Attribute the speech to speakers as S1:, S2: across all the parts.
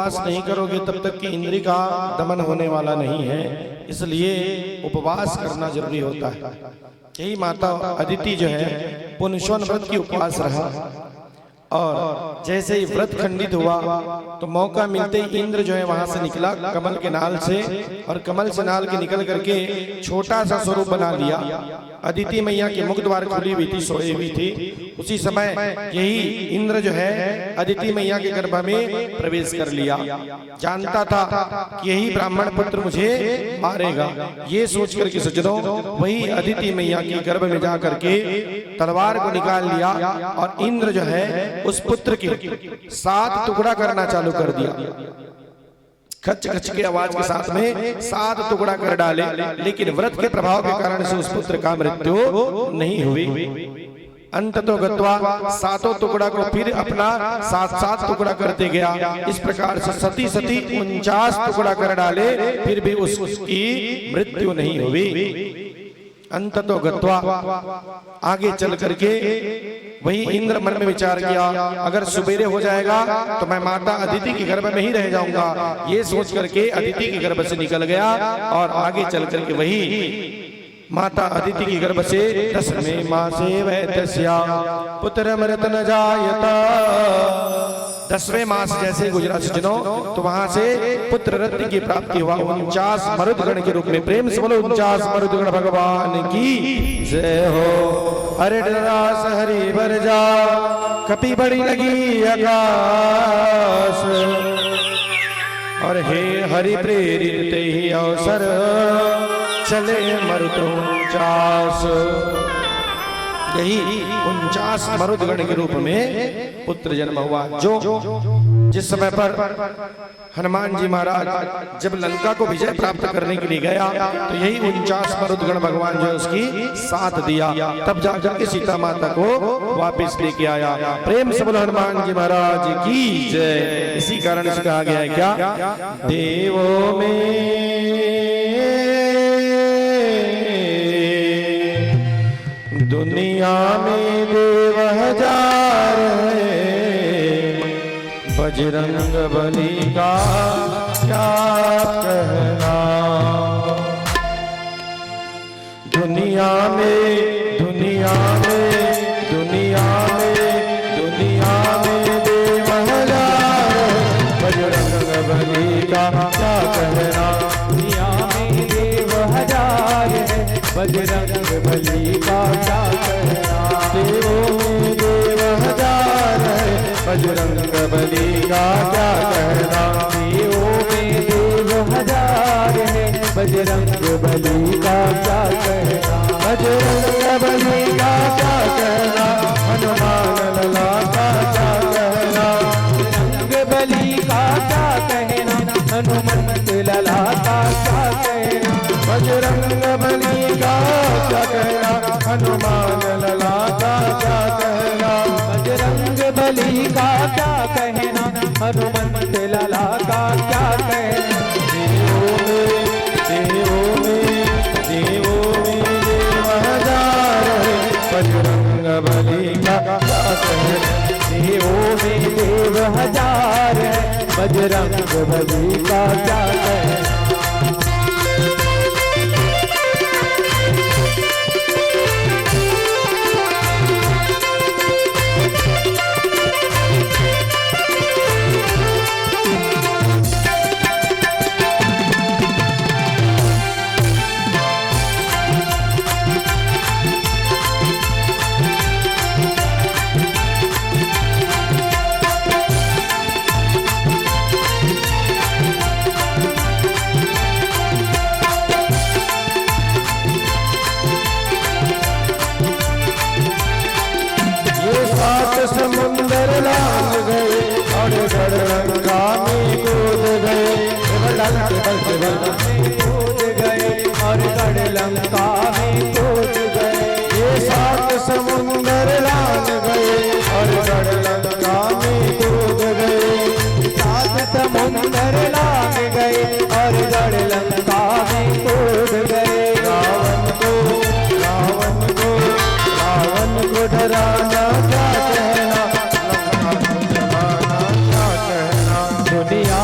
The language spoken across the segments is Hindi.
S1: उपवास नहीं करोगे तब तक कि इंद्रिय का दमन होने वाला नहीं है, इसलिए उपवास करना जरूरी होता है। यही माता अदिति जो है पुनश्वन व्रत की उपवास रहा, और जैसे ही व्रत खंडित हुआ तो मौका मिलते ही इंद्र जो है वहां से निकला कमल के नाल से, और कमल से नाल के निकल करके छोटा सा स्वरूप बना लिया। अदिति मैया की मुख द्वार खुली हुई थी, सोई हुई थी। उसी समय यही इंद्र जो है अदिति मैया के गर्भ में प्रवेश कर लिया। जानता था कि यही ब्राह्मण पुत्र मुझे मारेगा, ये सोच करके सज्जनों वही अदिति मैया के गर्भ में जा करके तलवार को निकाल लिया, और इंद्र जो है उस पुत्र के 7 टुकड़ा करना चालू कर दिया। खच खच के आवाज के साथ में 7 टुकड़ा कर डाले, लेकिन व्रत के प्रभाव के कारण से उस पुत्र का मृत्यु नहीं हुई। अंत तो गत्वा 7 टुकड़ा को फिर अपना 7 टुकड़ा करते गया। इस प्रकार से सती 49 टुकड़ा कर डाले, फिर भी उसकी मृत्यु नहीं हुई। अंत तो गत्वा आगे चल करके वही इंद्र मन में विचार किया, अगर सुबेरे हो जाएगा तो मैं माता अदिति के गर्भ में ही रह जाऊंगा। ये सोच करके अदिति के गर्भ से निकल गया, और आगे चल करके वही माता अदिति के गर्भ से 10वें मासे वैतस्या पुत्र मृत न जायता। 10वें मास जैसे गुजरा सज्जनों, तो वहां से पुत्र रत्न की प्राप्ति हुआ। 49 मरुदगण के रूप में। प्रेम से बोलो 49 मरुदगण भगवान की जय हो। अरे रास हरि बर जा कपि बड़ी लगी आकाश, और हे हरि प्रेरित ते ही अवसर चले मरुत 49। यही 49 मरुदगण के रूप में पुत्र जन्म हुआ। जो जिस समय पर हनुमान जी महाराज जब लंका को विजय प्राप्त करने के लिए गया, तो यही 49 मरुदगण भगवान जो उसकी साथ दिया, तब जाकर के सीता माता को वापस लेके आया। प्रेम से बोलो हनुमान जी महाराज की जय। इसी कारण से कहा गया है क्या, देवों में दुनिया में देव हजार है, बजरंग बली का क्या कहना। दुनिया में दुनिया में दुनिया में दुनिया में देव हजार है, बजरंग बली का क्या कहना। दुनिया में देव हजार है, बजरंग बली का क्या कहना। देवों में देव हजार है, बजरंग बली का क्या कहना। देवों में देव हजार है, बजरंग बली का क्या कहना। बजरंग बली का क्या कहना, हनुमान लला का क्या कहना। बजरंग बली का क्या कहना, हनुमंत लला का क्या कहना। बजरंग बली का क्या कहना, हनुमान लला का क्या कहना। बजरंग बली का क्या कहना, हनुमंत लला का क्या कहना। देवों में देवों में देवों में देव हजार है, बजरंग बली का क्या कहना। देवों में देव हजार है, बजरंग बली का क्या कहना। समुंदर लांग गए और गढ़लंका में कूद गए। कूद गए और गढ़लंका में कूद गए। ये 7 समुंदर लांग गए और गढ़लंका में कूद गए। 7 समुंदर लांग गए और गढ़लंका में कूद गए। रावण को डराना क्या कहना, दुनिया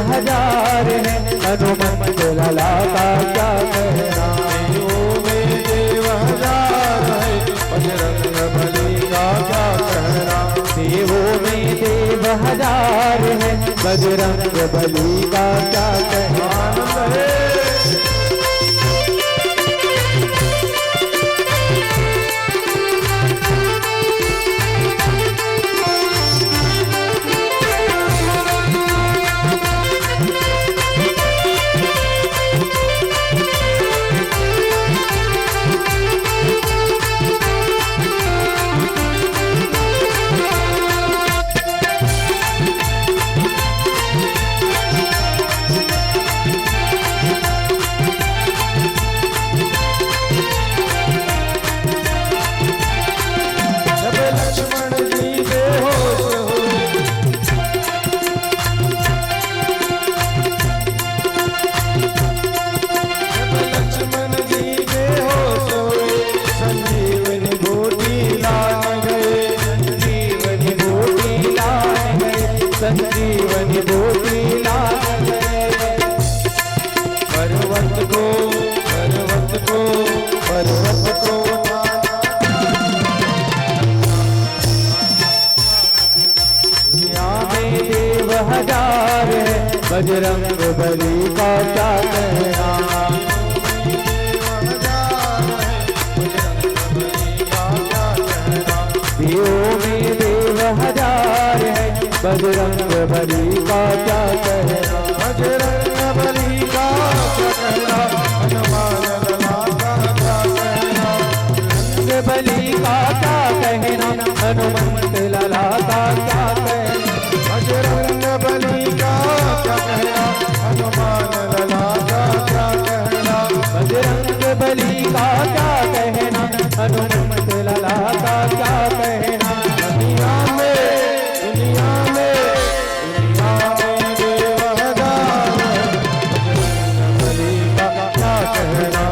S2: हजार है, हनुमंत लाला का क्या कहना।
S1: देवों में देव हजार है, बजरंग बली का क्या कहना।
S2: देवों में देव हजार है, बजरंग बली का क्या कहना।
S1: आनंद है।
S2: संजीवनी बूटी लाए
S1: पर्वत को
S2: में देव हजार है, बजरंग बली का क्या कहना। देवों में देव हजार है, बजरंग बली का क्या कहना।
S1: बजरंग बली का क्या कहना। हनुमान लला का क्या कहना।
S2: बली का क्या कहना, हनुमंत लाला का क्या कहना।
S1: बजरंग बली का क्या कहना। हनुमान लला का क्या कहना।
S2: बजरंग बली का क्या कहना, हनुमंत लाला का क्या कहना।
S1: दुनिया में देव हजार है, बजरंग बली का क्या कहना।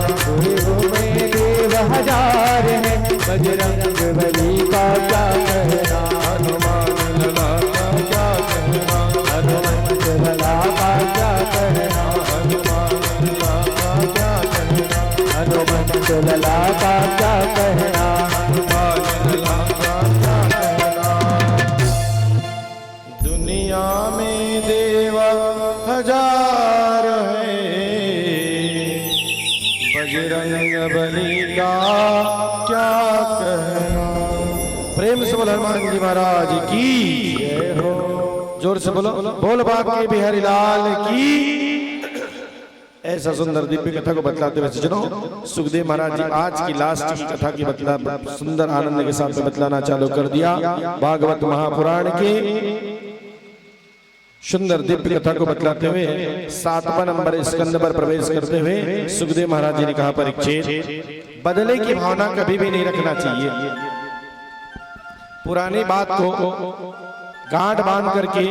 S2: देवों में देव हजार है, बजरंग बली का क्या कहना।
S1: हनुमान लला का क्या कहना।
S2: हनुमंत लाला का क्या कहना।
S1: हनुमान लला का क्या कहना।
S2: हनुमंत लाला का क्या कहना।
S1: दुनिया में देव हजार है, बजरंग बली का क्या कहना। प्रेम से बोल हनुमान जी महाराज की जय हो। जोर से बोलो, बोल बाबा बिहारी लाल की। ऐसा सुंदर दिव्य कथा को बतलाते हुए सज्जनों, सुखदेव महाराज जी आज की लास्ट की कथा की बतला सुंदर आनंद के साथ में बतलाना चालू कर दिया। भागवत महापुराण के सुंदर दिव्य कथा को बतलाते हुए 7वां नंबर स्कंद पर प्रवेश करते हुए सुखदेव महाराज जी ने कहा, परीक्षित, बदले की भावना कभी भी नहीं रखना चाहिए। पुरानी बात को गांठ बांध करके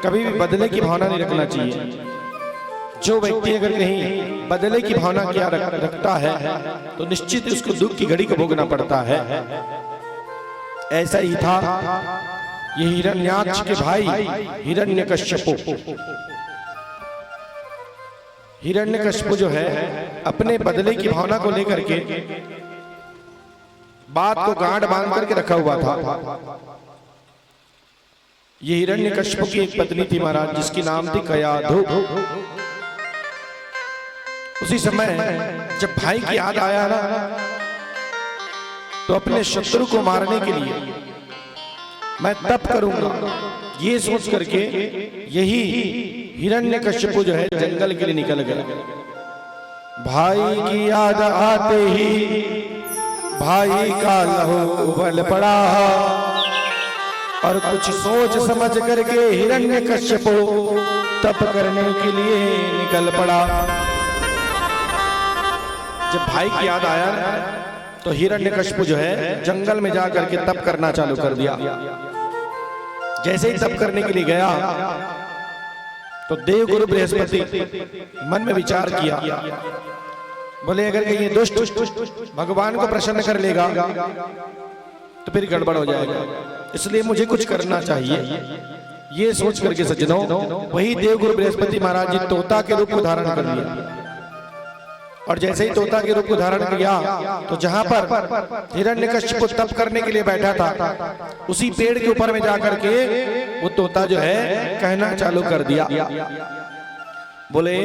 S1: कभी भी बदले की भावना नहीं रखना चाहिए। जो व्यक्ति अगर कहीं बदले की भावना क्या रखता है तो निश्चित उसको दुख की घड़ी को भोगना पड़ता है। ऐसा ही था ये हिरण्याक्ष के भाई हिरण्यकश्यप। हिरण्यकश्यप जो है अपने बदले की भावना को लेकर के बात को गांठ बांध करके रखा हुआ था। ये हिरण्यकश्यप की एक पत्नी थी महाराज, जिसकी नाम थी कयाधु। उसी समय जब भाई की याद आया ना, तो अपने शत्रु को मारने के लिए मैं तप करूंगा, ये सोच करके यही हिरण्यकश्यप जो है जंगल के लिए निकल गया। भाई की याद आते ही भाई का लहू उबल पड़ा और कुछ सोच समझ करके हिरण्यकश्यप तप करने के लिए निकल पड़ा। जब भाई की याद आया तो हिरण्यकश्यप जो है जंगल में जाकर के तप करना चालू कर दिया। जैसे ही तप करने के लिए गया तो देवगुरु बृहस्पति मन में विचार किया, बोले अगर ये दुष्ट भगवान को प्रसन्न कर लेगा तो फिर गड़बड़ हो जाएगा, इसलिए मुझे कुछ करना चाहिए। ये सोच करके सज्जनों वही देवगुरु बृहस्पति महाराज जी तोता के रूप को धारण कर लिया। और जैसे ही तोता के रूप को धारण किया तो जहां पर हिरण्यकश्यप तप करने के लिए बैठा था उसी पेड़ के ऊपर में जाकर के वो तोता जो है कहना चालू कर दिया, बोले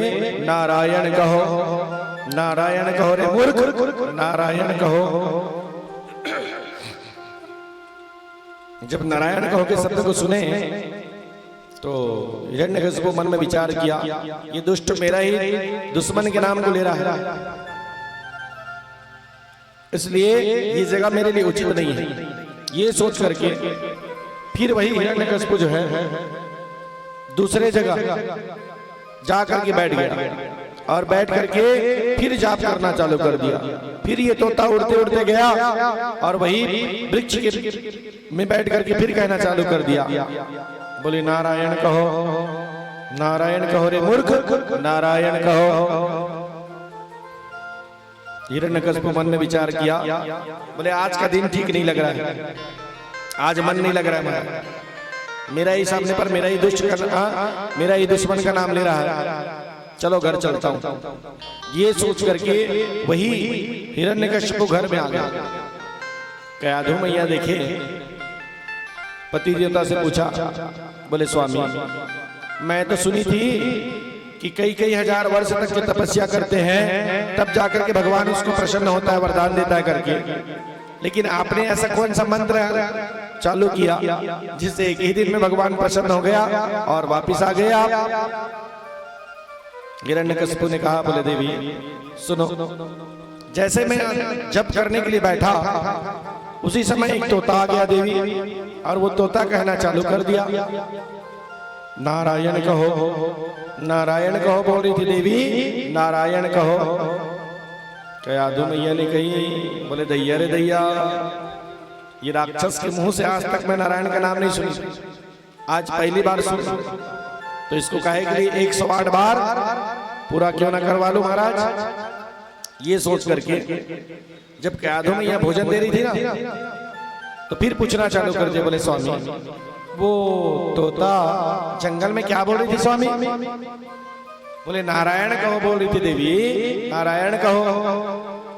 S1: नारायण कहो, नारायण कहो रे मूर्ख, नारायण कहो। जब नारायण कहो के शब्द को सुने तो हिरण्यकश्यप मन में विचार किया, ये दुष्ट मेरा ही दुश्मन के नाम को ले रहा है, इसलिए ये जगह मेरे लिए उचित नहीं है। ये सोच करके फिर वही हिरण्यकश्यप जो है दूसरे जगह जा करके बैठ गया और बैठ करके फिर जाप करना चालू कर दिया। फिर ये तोता उड़ते उड़ते गया और वही वृक्ष के में बैठ करके फिर कहना चालू कर दिया, बोले नारायण कहो, नारायण कहो रे मूर्ख, नारायण कहो। हिरण्यकश्यप मन में विचार किया, बोले आज का दिन ठीक नहीं लग रहा है, आज मन नहीं लग रहा है, मेरा ही सामने पर मेरा ही मेरा ही दुश्मन का नाम ले रहा है, चलो घर चलता हूं। ये सोच करके वही हिरण्यकश्यप घर में आ गया। कयाधु मैया देखे, पति देवता से पूछा, बोले स्वामी मैं तो सुनी थी कि कई कई हजार वर्ष तक की तपस्या करते हैं तब जाकर के भगवान उसको प्रसन्न होता है, वरदान देता है करके, लेकिन आपने ऐसा कौन सा मंत्र चालू किया जिससे एक ही दिन में भगवान प्रसन्न हो गया और वापिस आ गया। हिरण्यकश्यप ने कहा, बोले देवी सुनो, जैसे मैं जप करने के लिए बैठा उसी समय एक तोता आ गया देवी, और वो तोता कहना चालू कर दिया, नारायण कहो, नारायण कहो बोल रही थी देवी, नारायण कहो। कयाधु मैया ने कही, बोले दैया रे दैया, ये राक्षस के मुंह से आज तक मैं नारायण का नाम नहीं सुनी, आज पहली बार सुनी, तो इसको कहे के लिए 108 बार पूरा क्यों ना करवा लो महाराज। ये सोच करके जब कयाधु मैया भोजन दे रही थी ना तो फिर पूछना चालू कर दिया, बोले स्वामी वो तोता जंगल में क्या बोल रही थी स्वामी? बोले नारायण कहो बोल रही थी देवी, नारायण कहो,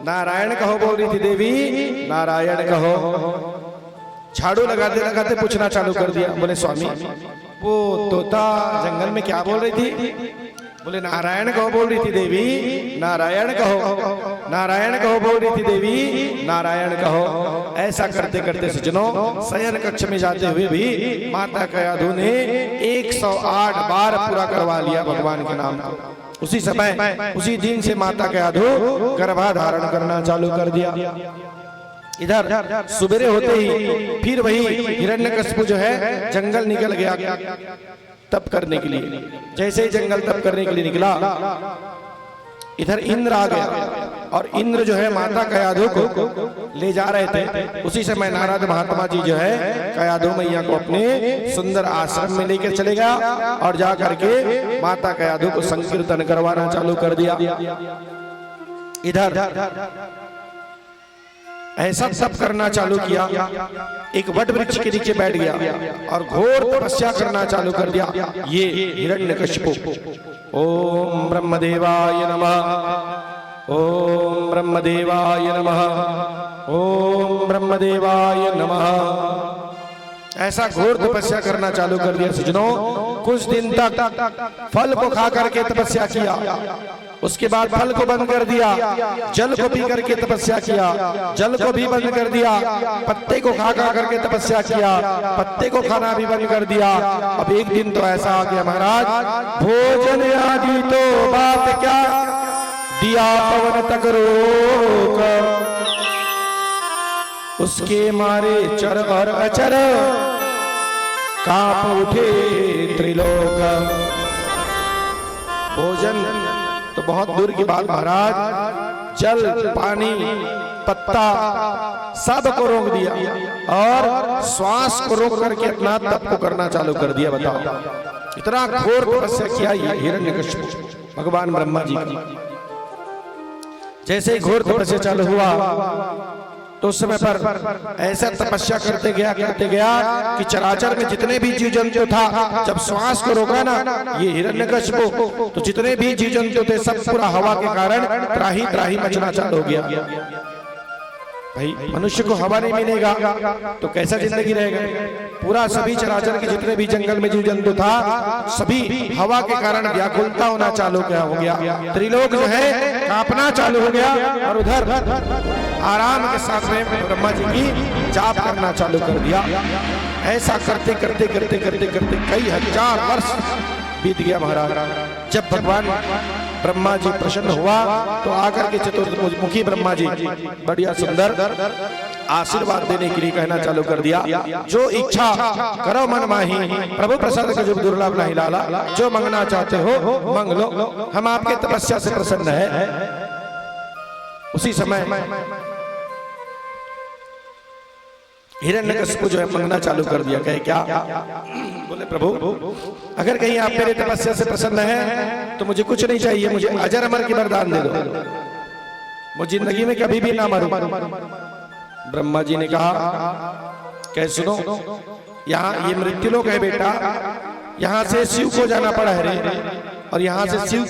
S1: नारायण कहो बोल रही थी देवी, नारायण कहो। झाड़ू लगाते लगाते पूछना चालू कर दिया, बोले स्वामी वो तोता जंगल में क्या बोल रही थी? बोले नारायण कहो बोल रही थी देवी, नारायण कहो, नारायण कहो बोल रही थी देवी, नारायण कहो। ऐसा करते करते सज्जनों शयन कक्ष में जाते हुए भी माता कयाधु ने 108 बार पूरा करवा लिया भगवान के नाम को। उसी समय उसी दिन से माता कयाधु गर्भाधारण करना चालू कर दिया। इधर सुबेरे होते ही फिर वही हिरण्यकश्यप जो है जंगल निकल गया तप करने के लिए। जैसे ही जंगल तप करने के लिए निकला, इधर इंद्र आ गया और इंद्र जो है माता कयाधु को ले जा रहे थे। उसी समय नारद महात्मा जी जो है कयाधु मैया को अपने सुंदर आश्रम में लेकर चले गया और जा करके माता कयाधु को संकीर्तन करवाना चालू कर दिया। इधर ऐसा सब करना चालू किया, एक वट वृक्ष के नीचे बैठ गया और घोर तपस्या करना चालू कर दिया। ये हिरण्यकश्यप ओम ब्रह्मदेवाय नमः, ओम ब्रह्मदेवाय नमः, ओम ब्रह्मदेवाय नमः। ऐसा घोर तपस्या करना चालू कर दिया सज्जनों। कुछ दिन तक फल को खा करके तपस्या किया, उसके बाद फल को बंद कर दिया, जल को पी करके तपस्या किया, जल को भी बंद कर दिया, पत्ते को खा खा करके तपस्या किया, पत्ते को खाना भी बंद कर दिया। अब एक दिन तो ऐसा आ गया महाराज, भोजन आदि तो बात क्या, दिया पवन तक रोक, उसके मारे चर और अचर कांप उठे त्रिलोक। भोजन तो बहुत दूर की बात महाराज, जल पानी पत्ता सब को रोक दिया और श्वास को रोक करके अपना तप को करना चालू कर दिया। बताओ इतना घोर तपस्या किया हिरण्यकश्यप भगवान ब्रह्मा जी की। जैसे ही घोर तपस्या चालू हुआ, तो उस समय पर ऐसा तपस्या करते गया कि चराचर में जितने भी जीव जंतु था, जब श्वास को रोका ना ये हिरण्यकश्यप, तो जितने भी जीव जंतु थे सब पूरा हवा के कारण त्राही त्राही मचना चालू हो गया। भाई मनुष्य को हवा नहीं मिलेगा तो कैसा जिंदगी रहेगा? पूरा सभी चराचर के जितने भी जंगल में जीव जंतु था सभी हवा के कारण व्याकुलता होना चालू हो गया। त्रिलोक जो है कांपना चालू हो गया और उधर आराम के साथ में ब्रह्मा जी की जाप करना चालू कर दिया। ऐसा करते करते करते करते करते कई हजार वर्ष बीत गया महाराज। जब भगवान ब्रह्मा जी प्रसन्न हुआ तो आकर के चतुर्मुखी ब्रह्मा जी बढ़िया सुंदर आशीर्वाद देने के लिए कहना चालू कर दिया, जो इच्छा करो मन माही, प्रभु प्रसाद का जो दुर्लभ नहीं लाला, जो मांगना चाहते हो मांग लो, हम आपके तपस्या से प्रसन्न है। उसी समय हिरण्यकश्यप जो है मांगना चालू कर दिया। कहे क्या? बोले प्रभु अगर कहीं आप मेरे तपस्या से प्रसन्न हैं तो मुझे कुछ नहीं चाहिए, मुझे अजर अमर की वरदान दे दो, मुझे जिंदगी में कभी भी ना मरूं। ब्रह्मा जी ने कहा कह सुनो, यहाँ ये मृत्युलोक है बेटा, यहाँ से शिव को जाना पड़ा है रे, और यहाँ से शिव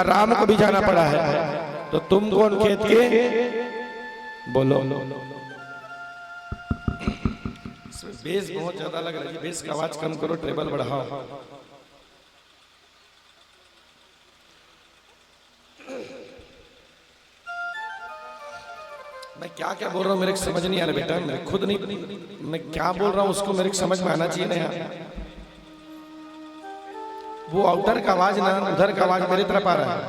S1: राम को भी जाना पड़ा है, तो तुम कौन खेत के? बोलो। बेस बहुत ज्यादा लग रहा है, बेस का आवाज कम करो, ट्रेबल बढ़ाओ। मैं क्या क्या बोल रहा हूँ मेरे समझ नहीं आ रहा बेटा, मैं खुद नहीं, मैं क्या बोल रहा हूँ उसको मेरे समझ में आना चाहिए ना यार। वो आउटर का आवाज ना उधर का आवाज मेरी तरफ आ रहा है,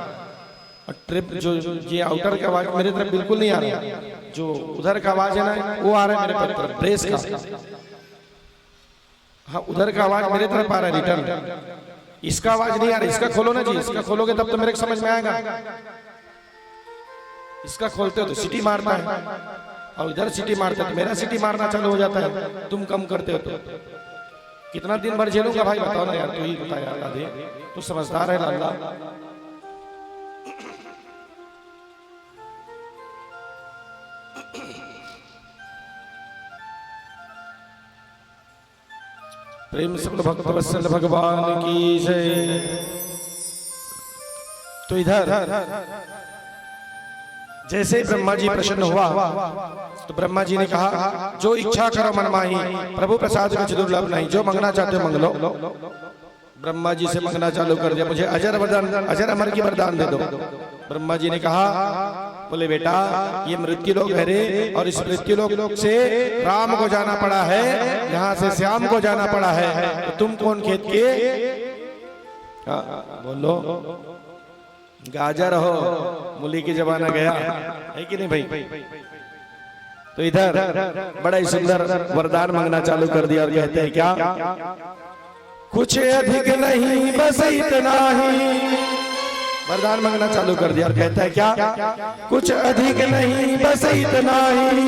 S1: और ट्रिप जो ये आउटर का आवाज मेरे तरफ बिल्कुल नहीं आ रहा है, जो उधर का आवाज है ना वो आ रहा है मेरे तरफ, ब्रेस का। हाँ उधर का आवाज मेरे तरफ आ रहा है रिटर्न, इसका आवाज नहीं आ रहा। इसका खोलो ना जी, इसका खोलोगे तब तो मेरे समझ में आएगा। इसका खोलते हो तो सीटी मारता है, और इधर सीटी मारता है तो मेरा सीटी मारना चालू हो जाता है, तुम कम करते हो तो कितना दिन भर झेलूंगा भाई? बताओ ना यार, तू ही बता यार राधे, तू समझदार है लाला। प्रेम से भक्त वत्सल भगवान की जय। तो इधर जैसे ब्रह्मा जी प्रसन्न हुआ तो ब्रह्मा जी ने कहा जो इच्छा करो मन माही, प्रभु प्रसाद कुछ दुर्लभ नहीं, जो मांगना चाहते हो मांग लो। ब्रह्मा जी से मांगना चालू कर दिया, मुझे अजर वरदान, अजर अमर की वरदान दे दो। ब्रह्मा जी ने कहा बोले बेटा ये मृत्युलोक है रे, और इस मृत्युलोक से राम को जाना पड़ा है, यहाँ से श्याम को जाना पड़ा है, तो तुम कौन खेत के? बोलो। गाजर हो, मूली की जमाना गया है कि नहीं भाई? तो इधर बड़ा ही सुंदर वरदान मांगना चालू कर दिया, और कहते हैं क्या? कुछ अधिक नहीं बस इतना ही, वरदान मांगना चालू कर दिया, और कहता है क्या? कुछ अधिक नहीं बस इतना ही,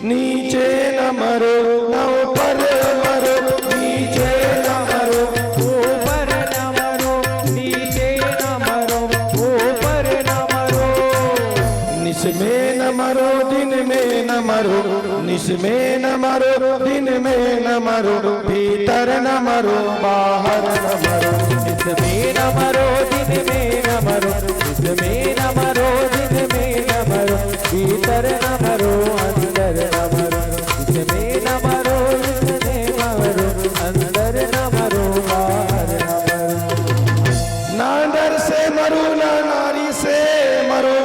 S1: नीचे न मरो न ऊपर मरो, नीचे न मरो
S2: ऊपर न मरो, नीचे न मरो, ऊपर न मरो,
S1: निस में न मरो दिन में न मरो, निस में न मरो दिन में न मरो, भीतर न मरो बाहर न मरो,
S2: निस में न मरो दिन में न मरो, निस में न मरो दिन में न मरो, भीतर न मरो अंदर न मरो, निस में न मरो दिन में न मरो, अंदर न मरो बाहर न मरो।
S1: ना नर से मरो ना नारी से मरो,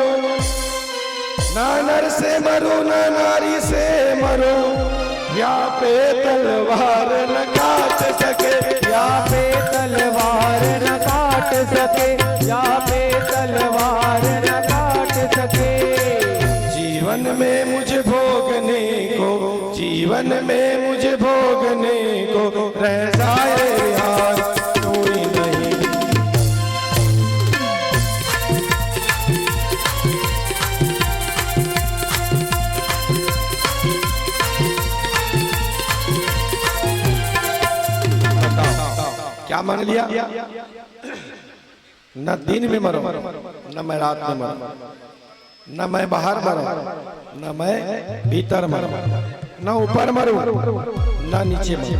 S1: ना नर से मरो ना नारी से मरो, या पे तलवार न काट सके,
S2: या पे तलवार न काट सके, या पे तलवार न काट सके।
S1: जीवन में मुझे भोगने को, जीवन में मुझे भोगने को रह जाए यार कोई नहीं। क्या मांग लिया? न दिन में मरो न मैं रात में मरो, न मैं बाहर मरूं, न मैं भीतर मरूं, न ऊपर मरूं, न नीचे मरूं,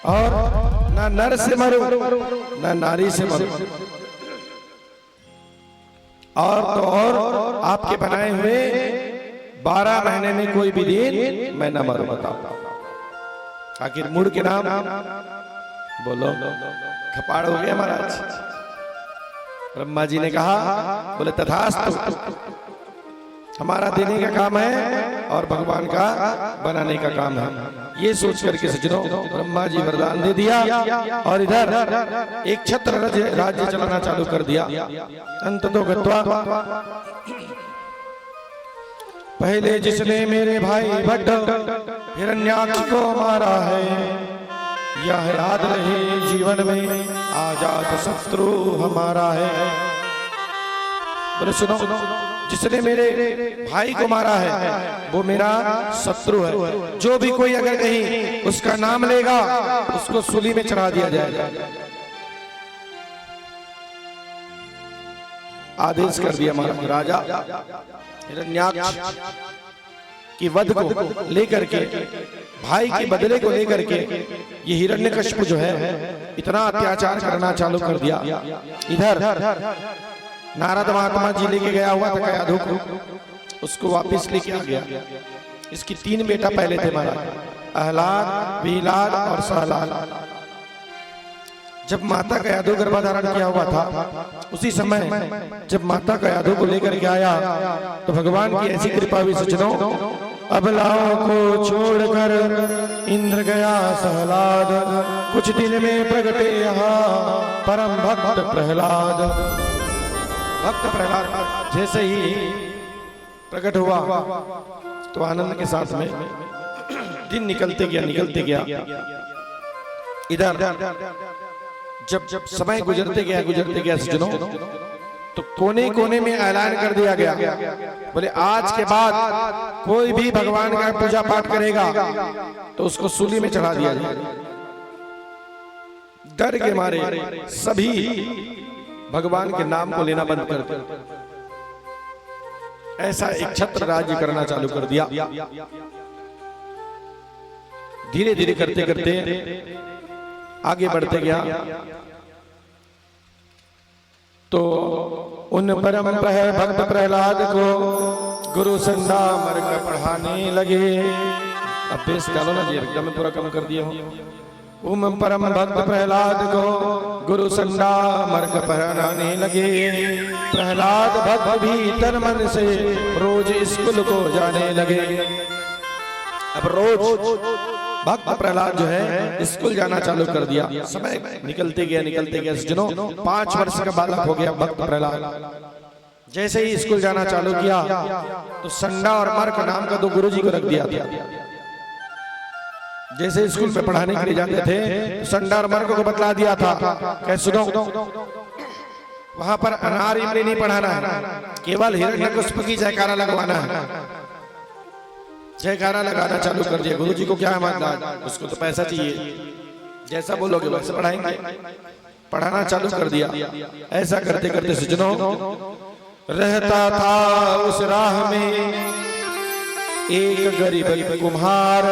S1: और न नर से मरूं, न नारी से मरूं, और तो और आपके बनाए हुए 12 महीने में कोई भी दिन मैं न मरूं। बताओ आखिर मूड के नाम बोलो, खपाड़ हो गया महाराज। ब्रह्मा जी ने कहा, बोले तथास्तु, हमारा देने का काम है और भगवान का बनाने का काम है। ये सोच करके सज्जनों ब्रह्मा जी वरदान दे दिया और इधर एक छत्र राज्य चलाना चालू कर दिया। अंत तो गत्वा पहले जिसने मेरे भाई भट्ट हिरण्याक्ष को मारा है, यह याद रहे जीवन में आजाद शत्रु हमारा है। बोले सुनो, जिसने मेरे भाई को मारा है वो मेरा शत्रु है। जो भी कोई अगर कहीं उसका नाम लेगा उसको सूली में चढ़ा दिया जाएगा। आदेश कर दिया महाराज। राजा हिरण्याक्ष की वध को लेकर के, भाई के बदले को लेकर के ये हिरण्यकश्यप जो है इतना अत्याचार करना चालू कर दिया। इधर नारद महात्मा जी लेके गया हुआ था कयाधुक, उसको वापस लेके आ गया। इसकी 3 बेटा पहले थे महाराज, अहलाद, विलाद और सहलाद। जब माता कयाधु गर्भाधारण किया हुआ था, उसी समय जब माता कयाधु को लेकर के आया तो भगवान की ऐसी कृपा हुई सज्जनों, अबलाओं को छोड़कर इंद्र गया सहलाद, कुछ दिन में प्रगटे यहाँ परम भक्त प्रहलाद। भक्त प्रहलाद जैसे ही प्रकट हुआ तो आनंद के साथ में दिन निकलते गया। इधर जब समय गुजरते गया सज्जनों, तो कोने कोने में ऐलान कर दिया गया, बोले आज के बाद कोई भी भगवान का पूजा पाठ करेगा तो उसको सूली में चढ़ा दिया जाएगा। डर के मारे सभी भगवान के नाम को लेना बंद कर दिया। ऐसा एक छत्र राज्य करना चालू कर दिया। धीरे धीरे करते करते आगे बढ़ते गया तो उन परम भक्त प्रहलाद को गुरु संडा मर्ग पढ़ाने लगे। अब बेस डालो ना जी, एकदम पूरा कम कर दिया हूं। उम परम भक्त प्रहलाद को गुरु संडा मर्ग पढ़ाने लगे। प्रहलाद भक्त भी तन मन से रोज स्कूल को जाने लगे। अब रोज भक्त प्रहलाद जो है स्कूल जाना चालू कर दिया। समय निकलते गया सज्जनों, 5 वर्ष का बालक हो गया भक्त प्रहलाद। जैसे ही स्कूल जाना चालू किया तो संडा और मर्क नाम का 2 गुरुजी को रख दिया था। जैसे स्कूल में पढ़ाने के लिए जाते थे तो संडा और मर्क को बतला दिया था, कह सुनो वहां पर अनार इमली नहीं पढ़ाना है, केवल हिरण्यकश्यप की जयकारा लगवाना है। जयकारा लगाना चालू कर दिया। गुरुजी को क्या है मानना, उसको तो पैसा चाहिए, जैसा बोलोगे वैसे पढ़ाएंगे। पढ़ाना चालू कर दिया। ऐसा करते करते सज्जनों रहता था उस राह में एक गरीब कुम्हार।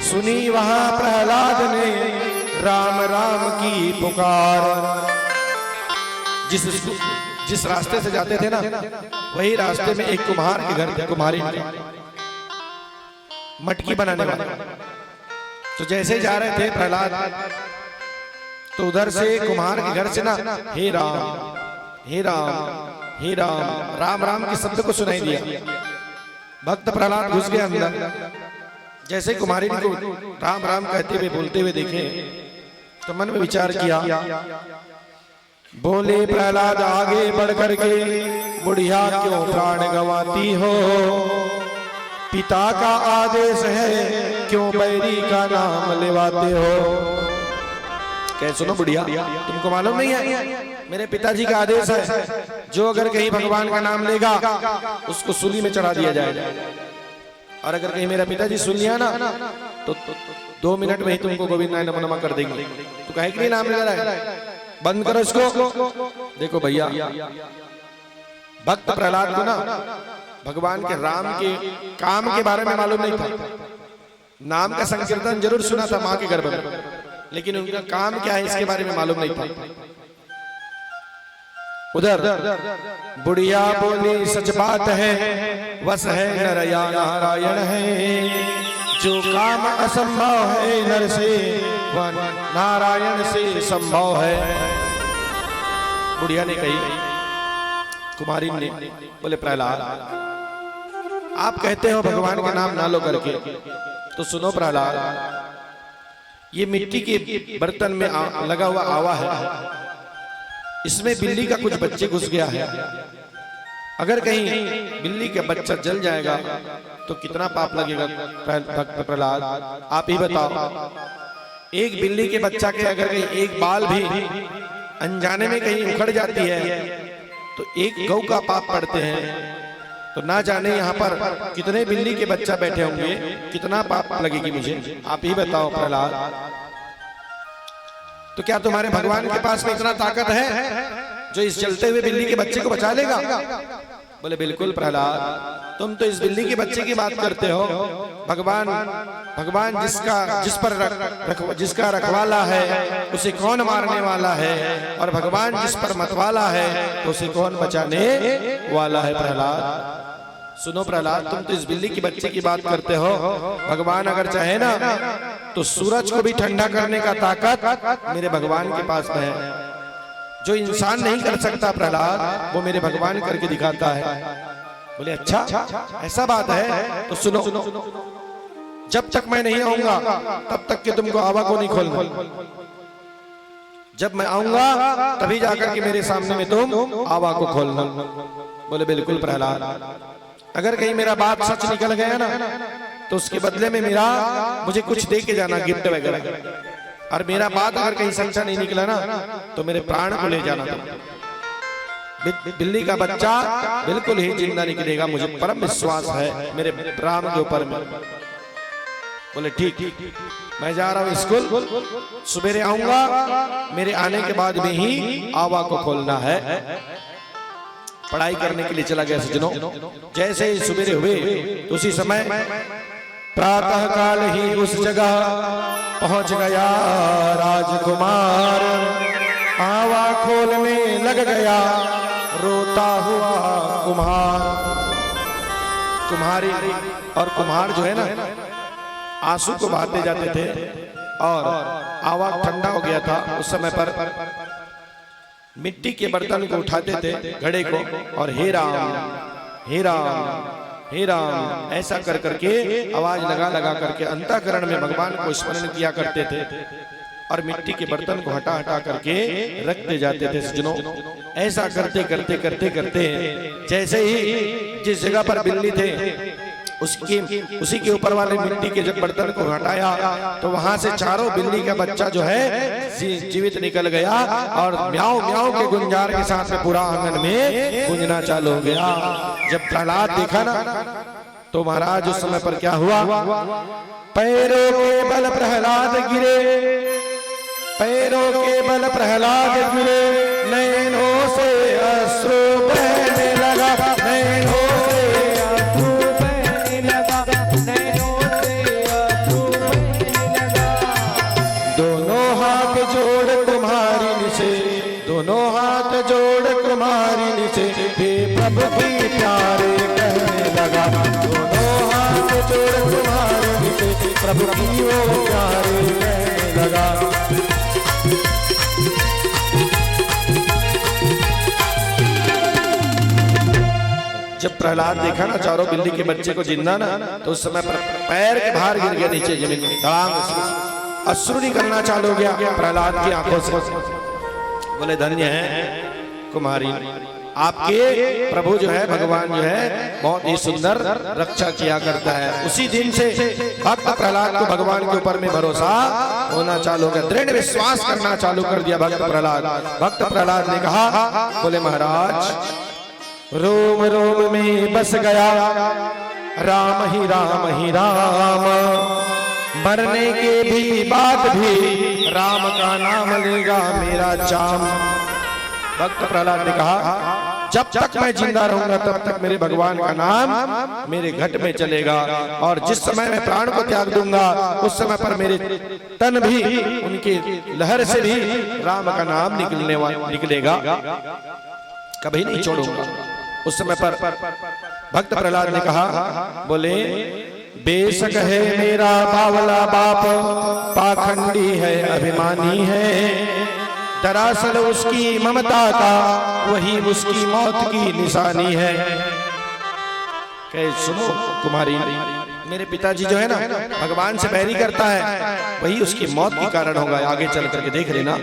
S1: सुनी वहां प्रहलाद ने राम राम की पुकार। जिस रास्ते से जाते थे ना, वही रास्ते में एक कुम्हार के घर थे, कुम्हारी मटकी बनाने वाले। तो जैसे जा रहे थे प्रहलाद तो उधर से कुम्हार के घर से ना हे राम हे राम हे राम, राम राम के शब्द को सुनाई दिया। भक्त प्रहलाद घुस गया अंदर। जैसे कुम्हारी को राम राम कहते हुए बोलते हुए देखे तो मन में विचार किया। बोले प्रहलाद आगे बढ़ करके, बुढ़िया क्यों प्राण गंवाती हो? पिता का आदेश है क्यों बैरी का नाम लेवाते हो? कह सुनो बुढ़िया, तुमको मालूम नहीं है मेरे पिताजी का आदेश है, जो अगर कहीं भगवान का नाम लेगा उसको सूली में चढ़ा दिया जाएगा। और अगर कहीं मेरा पिताजी सुन लिया ना तो 2 मिनट में ही तुमको गोविंद नाम नमः कर देंगे। तो कहे कि नाम ले रहा है, बंद करो इसको। देखो भैया, भक्त प्रहलाद को ना भगवान के राम के काम के बारे में मालूम नहीं था। नाम का संकीर्तन जरूर सुना था मां के गर्भ में, लेकिन उनका काम क्या है इसके बारे में मालूम नहीं था। उधर बुढ़िया बोली सच बात है, वस है नर या नारायण है, जो काम असंभव है नर से वह नारायण से संभव है। बुढ़िया ने कही, कुमारी ने बोले प्रहलाद आप कहते हो भगवान का नाम ना लो करके, तो सुनो प्रहलाद, ये मिट्टी के बर्तन में लगा हुआ आवा है, इसमें बिल्ली का कुछ बच्चे घुस गया है। अगर कहीं बिल्ली का बच्चा जल जाएगा तो कितना पाप लगेगा भक्त प्रहलाद, आप ही बताओ। एक बिल्ली के बच्चा के अगर कहीं एक बाल भी अनजाने में कहीं उखड़ जाती है तो एक गौ का पाप पड़ते हैं। तो ना जाने यहाँ पर कितने बिल्ली के बच्चा बैठे होंगे, कितना पाप लगेगी मुझे, आप ही बताओ प्रहलाद। तो क्या तुम्हारे भगवान के पास में इतना ताकत है जो इस जलते हुए बिल्ली के बच्चे को बचा लेगा? बोले बिल्कुल प्रहलाद, तुम तो इस बिल्ली के बच्चे की बात करते हो। भगवान जिसका रखवाला है उसे कौन मारने वाला है, और भगवान जिस पर मतवाला है तो उसे कौन बचाने वाला है। प्रहलाद सुनो प्रहलाद, तुम तो इस बिल्ली के बच्चे की बात करते हो। भगवान अगर चाहे ना तो सूरज को भी ठंडा करने का ताकत मेरे भगवान के पास में है। जो इंसान नहीं कर सकता प्रहलाद, वो मेरे भगवान करके दिखाता है। बोले अच्छा ऐसा बात है, तो सुनो, जब तक मैं नहीं आऊंगा तब तक के तुमको आवा को नहीं खोलना। जब मैं आऊंगा तभी जाकर के मेरे सामने में तुम आवा को खोलना। बोले बिल्कुल प्रहलाद, अगर कहीं मेरा बात सच निकल गया ना तो उसके बदले में मुझे कुछ दे के जाना, गिफ्ट वगैरह। और मेरा बात अगर कहीं सच्चा नहीं निकला ना तो मेरे प्राण को ले जाना। बिल्ली का बच्चा बिल्कुल ही जिंदा निकलेगा, मुझे परम विश्वास है मेरे राम के ऊपर में। बोले ठीक, मैं जा रहा हूँ स्कूल, सवेरे आऊंगा, मेरे आने के बाद में ही आवा को खोलना है। पढ़ाई करने के लिए चला गया सज्जनों। जैसे ही सवेरे हुए तो उसी समय प्रातः काल ही उस जगह पहुंच गया राजकुमार। आवा खोलने लग गया रोता हुआ कुम्हार। कुम्हारी और कुम्हार जो है ना, आंसू को बहाते जाते थे और आवा ठंडा हो गया था। उस समय पर मिट्टी के बर्तन को उठाते थे, घड़े को, और हे राम हे राम हे राम ऐसा कर करके आवाज लगा करके अंतःकरण में भगवान को स्मरण किया करते थे और मिट्टी के बर्तन को हटा हटा करके रखते जाते थे सज्जनों। ऐसा करते करते करते करते जैसे ही जिस जगह पर बिल्ली थे उसी के ऊपर वाले मिट्टी के जब बर्तन को हटाया तो वहां से चारों बिल्ली का बच्चा जो है जीवित निकल गया और म्याऊ म्याऊ के गुंजार के साथ में पूरा आंगन में गूंजना चालू हो गया। जब प्रहलाद देखा ना तो महाराज उस समय पर क्या हुआ, पैरों के बल प्रहलाद गिरे, पैरों के बल प्रहलाद गिरे, नैनों से अश्रु बहने लगा, नैनों से अश्रु बहने लगा, नैनों से अश्रु बहने लगा। दोनों हाथ जोड़ कुम्हारिन से, दोनों हाथ जोड़ कुम्हारिन से, हे प्रभु की प्यारे कहने लगा। दोनों हाथ जोड़ कुम्हारिन से, प्रभु की वो प्यारे कहने लगा। जब प्रहलाद देखा ना चारों बिल्ली के बच्चे को जिंदा ना तो उस समय पर पैर के बाहर गिर गया नीचे जमीन में, धड़ाम से अश्रु निकलना चालू हो गया प्रहलाद की आंखों से। बोले धन्य है कुमारी, आपके प्रभु जो है भगवान जो है बहुत ही सुंदर रक्षा किया करता है। उसी दिन से भक्त प्रहलाद को भगवान के ऊपर में भरोसा होना चालू हो गया, दृढ़ विश्वास करना चालू कर दिया भक्त प्रहलाद। भक्त प्रहलाद ने कहा, बोले महाराज रोम रोम में बस गया राम ही राम ही राम, मरने के भी बाद भी राम का नाम लेगा मेरा चाम। भक्त प्रहलाद ने कहा जब तक मैं जिंदा रहूंगा तब तक मेरे भगवान का नाम मेरे घट में चलेगा, और जिस समय मैं प्राण को त्याग दूंगा उस समय पर मेरे तन भी उनके लहर से भी राम का नाम निकलेगा, कभी नहीं छोड़ूंगा। उस समय पर भक्त प्रहलाद ने कहा, बोले बेशक है मेरा बावला बाप पाखंडी है अभिमानी है, दरअसल उसकी ममता का वही उसकी मौत की निशानी है। कहे सुनो कुमारी, मेरे पिताजी जो है ना भगवान से बैरी करता है, वही उसकी मौत के कारण होगा, आगे चल करके देख लेना।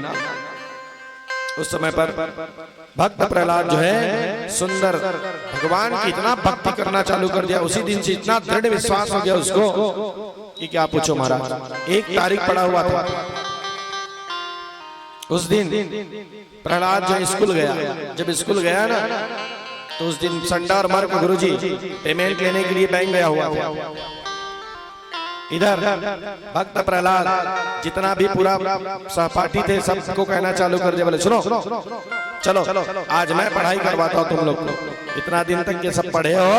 S1: उस समय पर भक्त प्रहलाद जो है सुंदर भगवान की इतना भक्ति करना चालू कर दिया, उसी दिन से इतना दृढ़ विश्वास हो गया उसको कि क्या पूछो महाराज। एक तारीख पड़ा हुआ था, उस दिन प्रहलाद जो स्कूल गया, जब स्कूल गया ना तो उस दिन संडा और मर्क गुरुजी पेमेंट लेने के लिए बैंक गया हुआ था। इधर भक्त प्रहलाद जितना भी पूरा सहपाठी थे सबको कहना चालू कर दिया, बोले सुनो चलो आज मैं पढ़ाई करवाता हूँ तुम लोग को, इतना दिन तक ये सब पढ़े हो,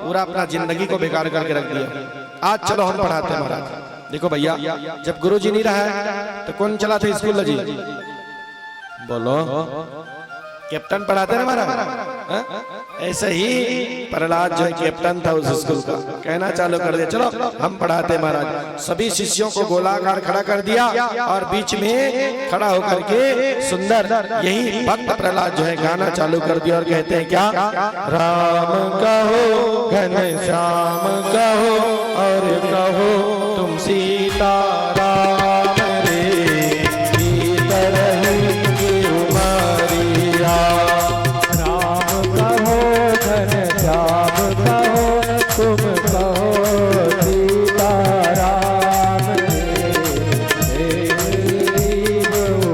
S1: पूरा अपना जिंदगी को बेकार करके रख दिया, आज चलो हम पढ़ाते हैं महाराज। देखो भैया, जब गुरुजी नहीं रहा है तो कौन चला था स्कूल जी? बोलो, कैप्टन पढ़ाते ना महाराज। ऐसे ही प्रहलाद जो है कैप्टन था उस स्कूल का, कहना चालू कर दिया चलो हम पढ़ाते महाराज। सभी शिष्यों को गोलाकार खड़ा कर दिया और बीच में खड़ा होकर के सुंदर यही भक्त प्रहलाद जो है गाना चालू कर दिया और कहते हैं क्या, राम कहो घनश्याम कहो और कहो तुम सीता राम रे, भीतर ही उमरिया।
S2: राम कहो घनश्याम कहो तुम कहो सीता राम रे,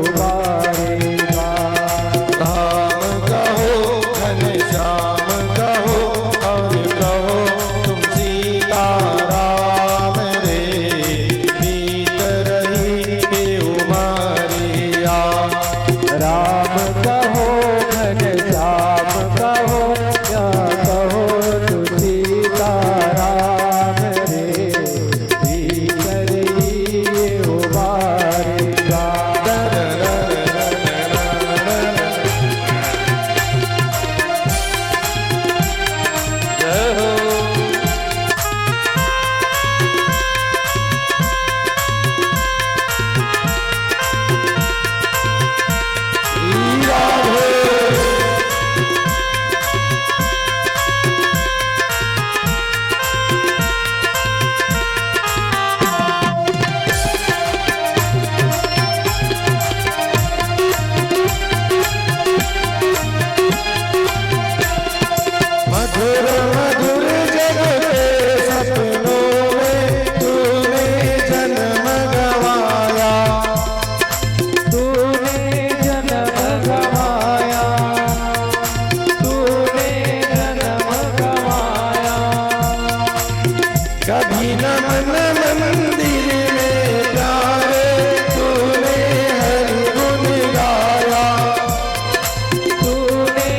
S2: उबारेगा।
S1: राम कहो घनश्याम कहो और कहो तुम सीता राम रे, भीतर ही उमरिया।
S2: राम कहो घनश्याम कहो या कहो तु सीता राम रे, भीतर ही उबारेगा।
S1: मधुर मधुर जग के सपनों में तूने जन्म गवाया,
S2: तूने जन्म गवाया, तूने जन्म गवाया।
S1: कभी न मन मंदिर में प्यारे तूने हरि गुण गाया,
S2: तूने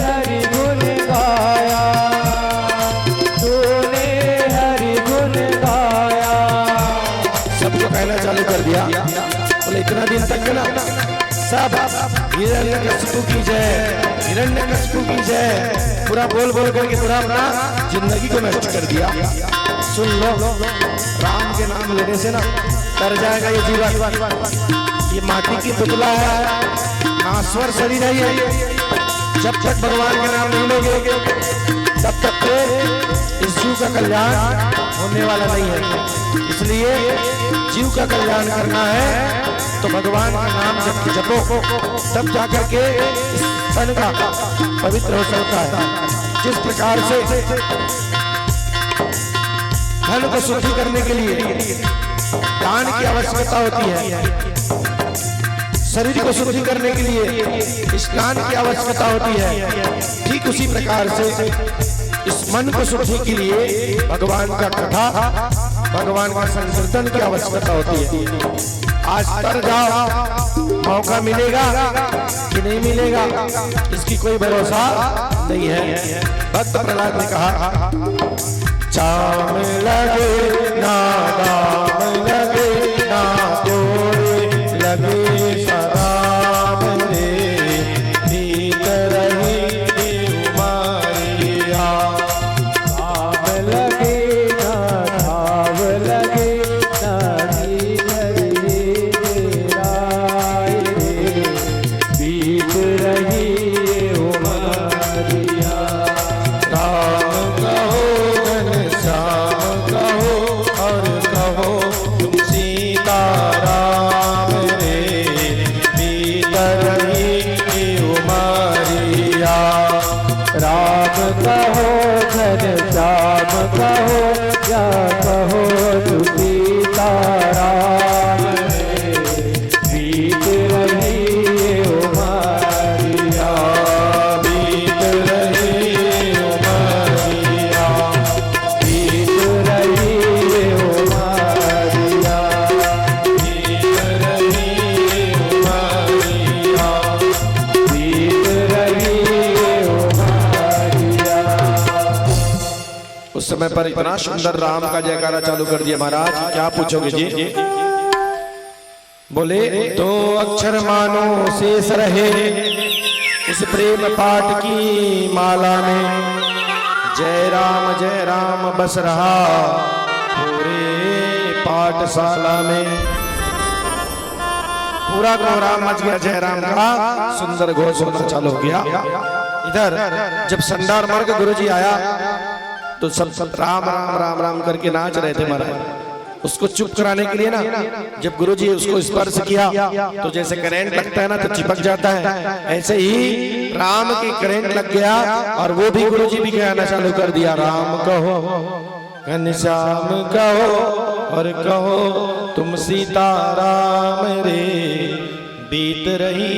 S2: हरि गुण गाया, तूने हरि गुण गाया।
S1: सबको कहना चालू कर दिया। बोले इतना दिन तक ना सब हिरण्यकशिपु की जय, हिरण्यकशिपु की जय पूरा बोल बोल करके पूरा अपना जिंदगी को नष्ट कर दिया। सुन लो, राम के नाम लेने से ना तर जाएगा ये जीवन। ये माटी की पुतला है, नाश्वर शरीर है ये। जब तक भगवान के नाम नहीं लोगे तब तक इस जीव का कल्याण होने वाला नहीं है। इसलिए जीव का कल्याण करना है तो भगवान का नाम जब जपो तब जाकर के इस तन का पवित्र हो सकता है। जिस प्रकार से धन को शुद्धि करने के लिए दान की आवश्यकता होती है, शरीर को शुद्धि करने के लिए स्नान की आवश्यकता होती है, ठीक उसी प्रकार से इस मन को शुद्धि के लिए भगवान का कथा, भगवान का संकीर्तन की आवश्यकता होती है। आज तर जाओ, मौका मिलेगा कि नहीं मिलेगा, इसकी कोई भरोसा नहीं है। भक्त प्रहलाद ने कहा, चाम लगे ना दाम लगे ना तोड़े लगे सदा मेरे भीतर ही उमरिया।
S2: धाम लगे ना धाम लगे ना धीर तेरा बीत रही उमरिया।
S1: राम कहो घनश्याम कहो और कहो तुम सीता राम रे भीतर ही उमरिया।
S2: राम कहो घनश्याम कहो या कहो तू सीता राम रे बीत रही उमरिया।
S1: बीत रही उमरिया,
S2: बीत रही उमरिया।
S1: बीत रही उमरिया।
S2: बीत रही उमरिया।
S1: उस समय पर इतना सुंदर राम का जयकारा चालू कर दिया महाराज, क्या पूछोगे जी? बोले तो अक्षर मानो शेष रहे उस प्रेम पाठ की माला में, जय राम बस रहा पूरे पाठशाला में। पूरा प्रोग्राम मच गया जय राम का, सुंदर घोष होना चालू हो गया। इधर जब संडार मार्ग गुरुजी आया तो सब राम राम राम राम करके नाच रहे थे महाराज। उसको चुप कराने के लिए ना, जब गुरुजी उसको स्पर्श किया तो जैसे करंट लगता है ना तो चिपक जाता है, ऐसे ही राम की करंट लग गया और वो भी गुरुजी भी कहना चालू कर दिया, राम कहो घनश्याम कहो और कहो तुम सीता राम रे बीत रही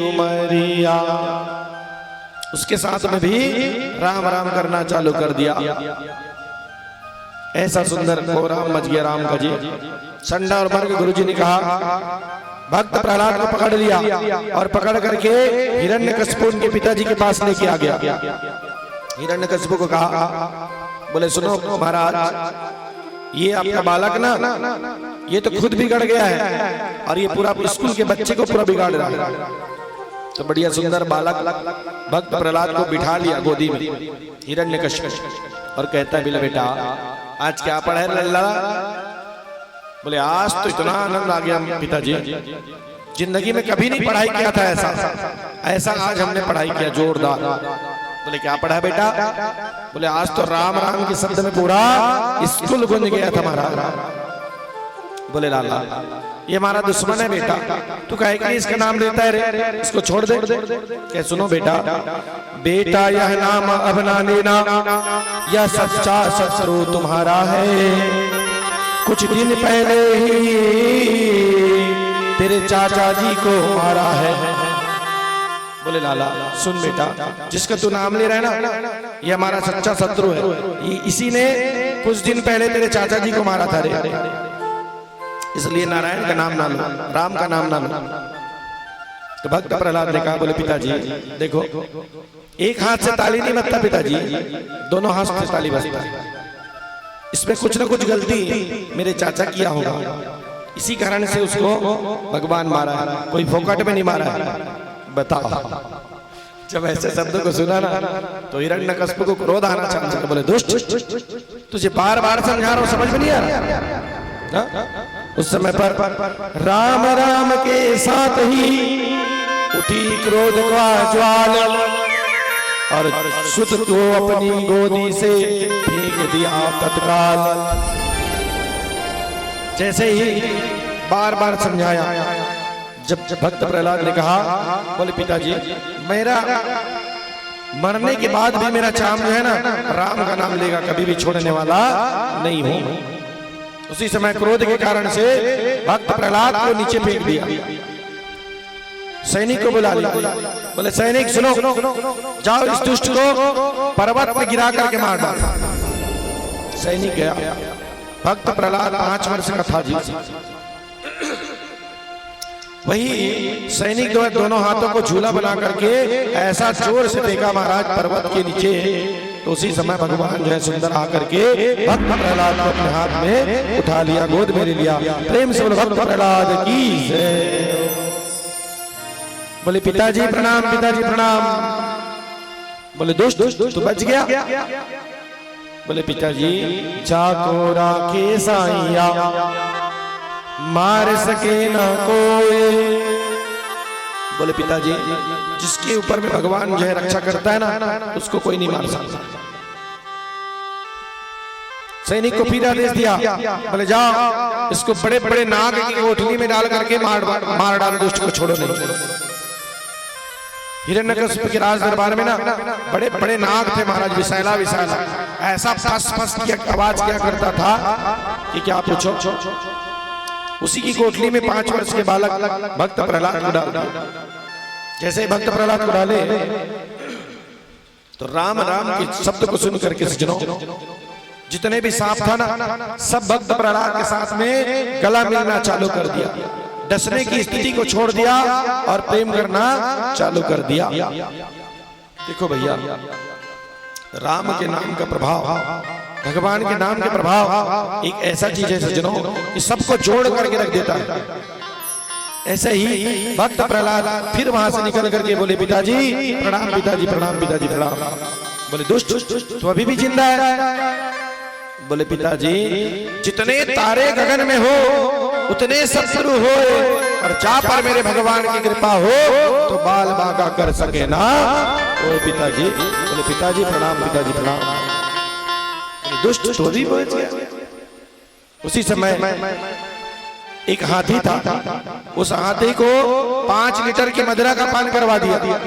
S1: उमरिया। उसके साथ में भी राम राम करना चालू कर दिया। ऐसा सुंदर प्रोग्राम मच गया राम का जी। संडा और मर्ग गुरुजी ने कहा, भक्त प्रहलाद को पकड़ लिया और पकड़ करके हिरण्यकशिपु उनके पिताजी के पास लेके आ गया। हिरण्यकशिपु को कहा, बोले सुनो महाराज, ये आपका बालक ना ये तो खुद बिगड़ गया है और ये पूरा स्कूल के बच्चे को पूरा बिगाड़ रहा है। तो बढ़िया सुंदर बालक भक्त प्रहलाद को बिठा लिया गोदी में हिरण्यकशिपु और कहता है, बोले बेटा आज क्या पढ़ा है लल्ला? बोले आज तो इतना आनंद आ गया पिताजी, जिंदगी में कभी नहीं पढ़ाई किया था ऐसा आज हमने पढ़ाई किया जोरदार। बोले क्या पढ़ा है बेटा? बोले आज तो राम राम के शब्द में पूरा स्कूल गूंज गया था महाराज। बोले लाला ये हमारा दुश्मन है बेटा, तू कहे कि इसका नाम लेता है रे, इसको छोड़ दे। क्या सुनो बेटा, बेटा यह नाम अब ना लेना, यह सच्चा शत्रु तुम्हारा है। कुछ दिन पहले ही तेरे चाचा जी को मारा है। बोले लाला सुन बेटा, जिसका तू नाम ले रहा है ना ये हमारा सच्चा शत्रु है, इसी ने कुछ दिन पहले तेरे चाचा जी को मारा था रे, इसलिए नारायण का नाम ना लो, राम का नाम ना लो। तो भक्त प्रहलाद ने कहा, बोले पिताजी देखो एक हाथ से ताली नहीं बजता पिताजी, दोनों हाथ से ताली बजता है। इसमें कुछ ना कुछ गलती मेरे चाचा किया होगा, इसी कारण से उसको भगवान मारा है, कोई फोकट में नहीं मारा है। बताओ जब ऐसे शब्दों को सुना ना तो हिरण्यकशिपु को क्रोध आना चाहता है। बोले दुष्ट, तुझे बार बार समझा रहा हूं, समझ में नहीं आ रहा? उस समय पर राम राम के साथ ही उठी क्रोध का ज्वाल और सुत को अपनी गोदी से फेंक दिया तत्काल। जैसे ही बार बार समझाया, जब भक्त प्रहलाद ने कहा, बोले पिताजी मेरा मरने के बाद भी मेरा चाम जो है ना राम का नाम लेगा, कभी भी छोड़ने वाला नहीं हूं। उसी समय क्रोध के कारण से भक्त प्रहलाद को नीचे फेंक दिया। सैनिक को बुला लिया, बोले सैनिक सुनो, जाओ इस दुष्ट को पर्वत में गिरा करके मार डालो। सैनिक गया। भक्त प्रहलाद 5 वर्ष का था जी। वही सैनिक जो है दोनों हाथों को झूला बना करके ऐसा जोर से फेंका महाराज पर्वत के नीचे, तो उसी समय भगवान जो है सुंदर आकर के भक्त प्रहलाद को अपने हाथ में उठा लिया, गोद में ले लिया। प्रेम से बोलो भक्त प्रहलाद की जय। बोले पिताजी प्रणाम, पिताजी प्रणाम। बोले दोस्त तू बच गया। बोले पिताजी जाको राखे साईया, मार सके ना कोई। बोले पिताजी जिसके ऊपर में भगवान जो है रक्षा करता है ना, उसको कोई नहीं मार सकता। सैनिक को फिर आदेश दिया, बोले जाओ इसको बड़े बड़े नाग की कोठरी में डाल करके मार डालो, दुष्ट को छोड़ो नहीं। हिरण्यकशिपु के राज दरबार में ना बड़े बड़े नाग थे महाराज, विशाला विशाला, ऐसा फस फस की आवाज क्या करता था कि क्या पूछो। उसी की कोठरी में 5 वर्ष के बालक भक्त प्रहलाद को डाल दिया। जैसे भक्त प्रहलाद को डाले तो राम राम के शब्द को सुन करके सज्जनों जितने भी सांप था ना, सब भक्त प्रहलाद के साथ में गला मिलना चालू कर दिया, डसने की स्थिति को छोड़ दिया और प्रेम करना चालू कर दिया। देखो भैया, राम के नाम का प्रभाव, भगवान के नाम के प्रभाव एक ऐसा चीज है सज्जनों कि सबको जोड़ करके रख देता है। ऐसे ही भक्त प्रहलाद फिर वहां से निकल करके बोले पिताजी प्रणाम, पिताजी प्रणाम, पिताजी प्रणाम। बोले दुष्ट तो अभी भी जिंदा है। बोले पिताजी जितने तारे गगन में हो उतने शत्रु हो, और जहां पर मेरे भगवान की कृपा हो तो बाल बांका कर सके ना ओ पिताजी। बोले पिताजी प्रणाम, पिताजी प्रणाम। दुष्ट तो भी बच गया। उसी समय एक हाथी था, उस हाथी को 5 लीटर की मदिरा का पान करवा दिया।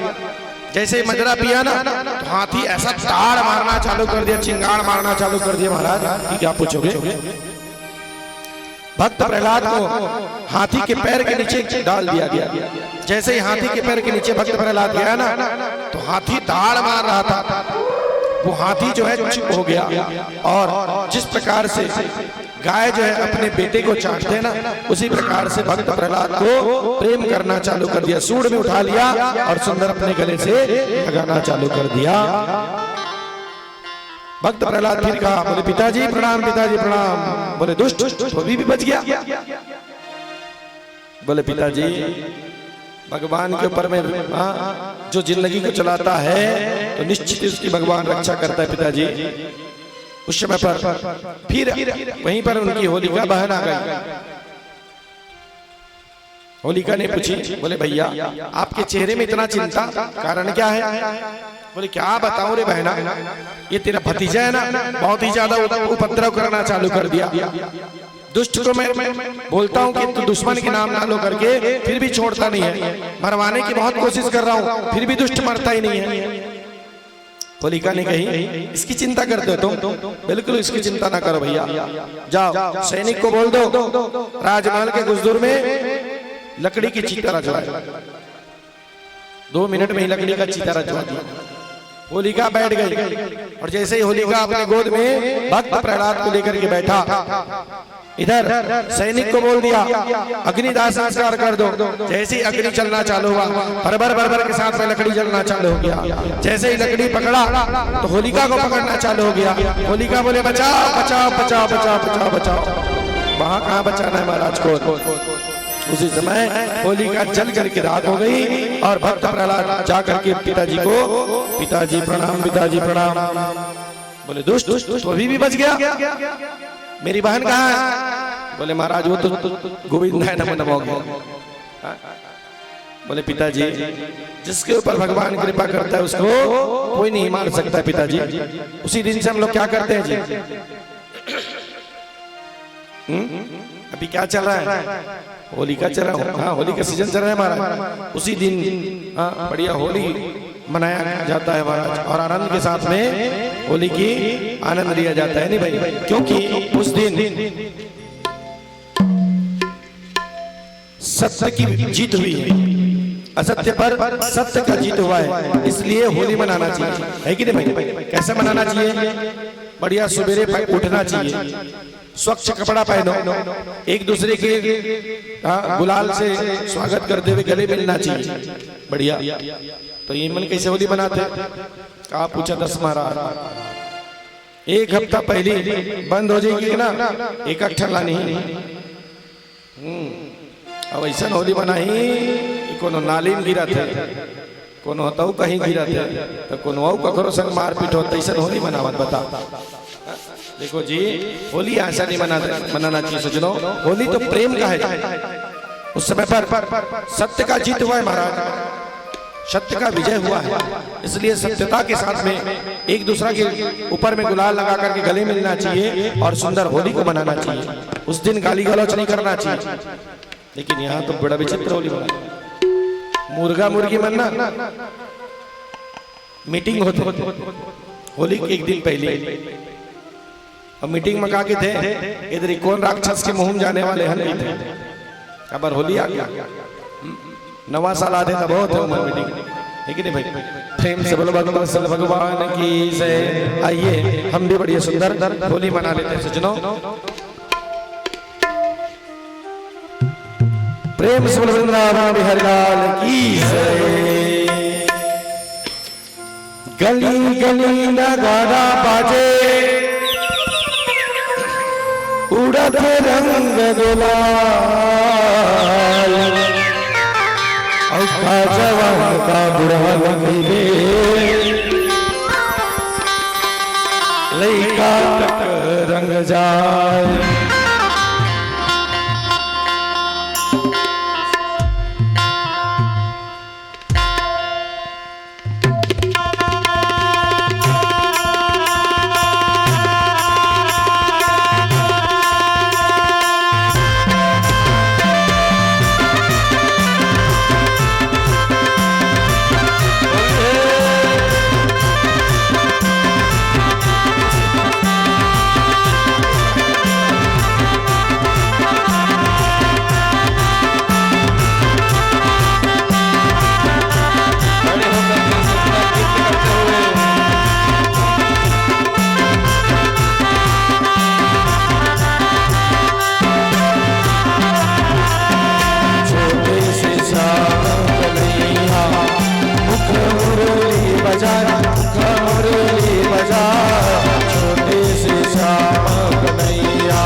S1: जैसे ही मदिरा पिया ना तो हाथी ऐसा ताड़ मारना चालू कर दिया, चिंगाड़ मारना चालू कर दिया। महाराज क्या पूछोगे। भक्त प्रहलाद को हाथी के पैर के नीचे डाल दिया गया। जैसे ही हाथी के पैर के नीचे भक्त प्रहलाद गया ना तो हाथी ताड़ मार रहा था, वो हाथी जो है चुप हो गया। और जिस प्रकार से गाय जो है अपने बेटे को चाटते हैं ना, उसी प्रकार से भक्त प्रहलाद को प्रेम करना चालू कर दिया। सूंड में उठा लिया और सुंदर अपने गले से लगाना चालू कर दिया। भक्त प्रहलाद फिर कहा, बोले पिताजी प्रणाम, पिताजी प्रणाम। बोले दुष्ट तो अभी भी बच गया। बोले पिताजी भगवान के ऊपर में जो जिंदगी को चलाता है तो निश्चित उसकी भगवान रक्षा करता है पिताजी। उस समय पर फिर वहीं पर उनकी होलिका बहन आ गई। होलिका ने पूछी, बोले भैया आपके चेहरे में इतना चिंता, कारण क्या है। बोले क्या बताऊं रे बहना, ये तेरा भतीजा है ना, बहुत ही ज्यादा उपद्रव करना चालू कर दिया। दुष्ट को मैं बोलता हूँ कि तू दुश्मन के नाम ना लो करके, फिर भी छोड़ता नहीं है। मरवाने की बहुत कोशिश कर रहा हूँ, फिर भी दुष्ट मरता ही नहीं है। होलिका ने कही, इसकी चिंता करते हो तुम? बिल्कुल इसकी चिंता ना करो भैया। जाओ सैनिक को बोल दो राजमहल के कुछ दूर में लकड़ी की चीता रचवाए। 2 मिनट में ही लकड़ी का चीता रचवा दिया। होलिका बैठ गई और जैसे ही होलिका अपने गोद में भक्त प्रहलाद को लेकर के बैठा, इधर सैनिक को बोल दिया अग्निदाह संस्कार कर दो। जैसे ही अग्नि चलना चालू हुआ, बरबर बरबर के साथ में लकड़ी जलना चालू हो गया। जैसे ही लकड़ी पकड़ा तो होलिका को पकड़ना चालू हो गया। होलिका बोले बचाओ बचाओ बचाओ बचाओ बचाओ बचाओ। वहां कहां बचाना है महाराज को। उसी समय होलिका जल करके राख हो गई और भक्त प्रहलाद जाकर के पिताजी को, पिताजी प्रणाम, पिताजी प्रणाम। बोले दुष्ट तो अभी भी बच गया। मेरी बहन कहाँ है। बोले महाराज वो तो गोविंद है नमो नमो गया। बोले पिताजी जिसके ऊपर भगवान कृपा करता है उसको कोई नहीं मार सकता पिताजी। उसी दिन से हम लोग क्या करते हैं जी, अभी क्या चल रहा है, होली का चल रहा है। हाँ होली का सीजन चल रहा है महाराज। उसी दिन बढ़िया होली मनाया जाता है महाराज, और आनंद के साथ में होली की आनंद लिया जाता है। नहीं भाई, क्योंकि उस दिन सत्य की जीत हुई है, असत्य पर सत्य का जीत हुआ है, इसलिए होली मनाना चाहिए। है कि नहीं भाई? कैसे मनाना चाहिए? बढ़िया सवेरे उठना चाहिए, स्वच्छ कपड़ा पहनो, एक दूसरे के गुलाल से स्वागत करते हुए गले मिलना चाहिए। बढ़िया। तो ये मन कैसे होली मनाते? कहा पूछा 10 महाराज, एक हफ्ता पहले बंद हो जाएगी ना, एक अट्ठा नहीं। अब ऐसा होली बनाई, कोनो नाली में गिरा थे, कोनो हताऊ कहीं गिरा थे, तो कोनो आऊ ककरो संग मारपीट होता, ऐसा होली मनावत बता। देखो जी, होली ऐसा नहीं मनाना चाहिए सज्जनों। होली तो प्रेम का है। उस समय पर सत्य का जीत हुआ है महाराज, सत्य का विजय हुआ है। इसलिए सत्यता के साथ में एक दूसरा के ऊपर में गुलाल लगा करके गले मिलना चाहिए और सुंदर होली को मनाना चाहिए। उस दिन गाली गलौच नहीं करना चाहिए। लेकिन यहाँ तो बड़ा विचित्र होली मना, मुर्गा मुर्गी मनना, मीटिंग होते होली के एक दिन पहले, और मीटिंग में कहा के थे इधर कौन राक्षस के मुंह में जाने वाले हैं नहीं थे। अब होली आ गया, नवा साल आधे तो बहुत है उम्र मीटिंग, है कि नहीं भाई? प्रेम से बोलो भगवान की जय। आइए हम भी बढ़िया सुंदर होली मना लेते हैं सज्जनों। प्रेम से बोलो वृंदावन बिहारी लाल की जय। गली गली नगाड़ा बाजे, उड़त रंग गुलाल, का जवान का बुढ़ा मिले, लइका तक रंग जाए। मुरली बजा, छोटे से श्याम कन्हैया।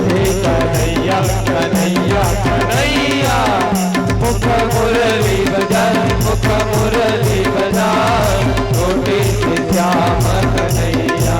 S2: हे कन्हैया कन्हैया कन्हैया मुख मुरली बजाए मुख मुरली बजाए कोटि से श्याम कन्हैया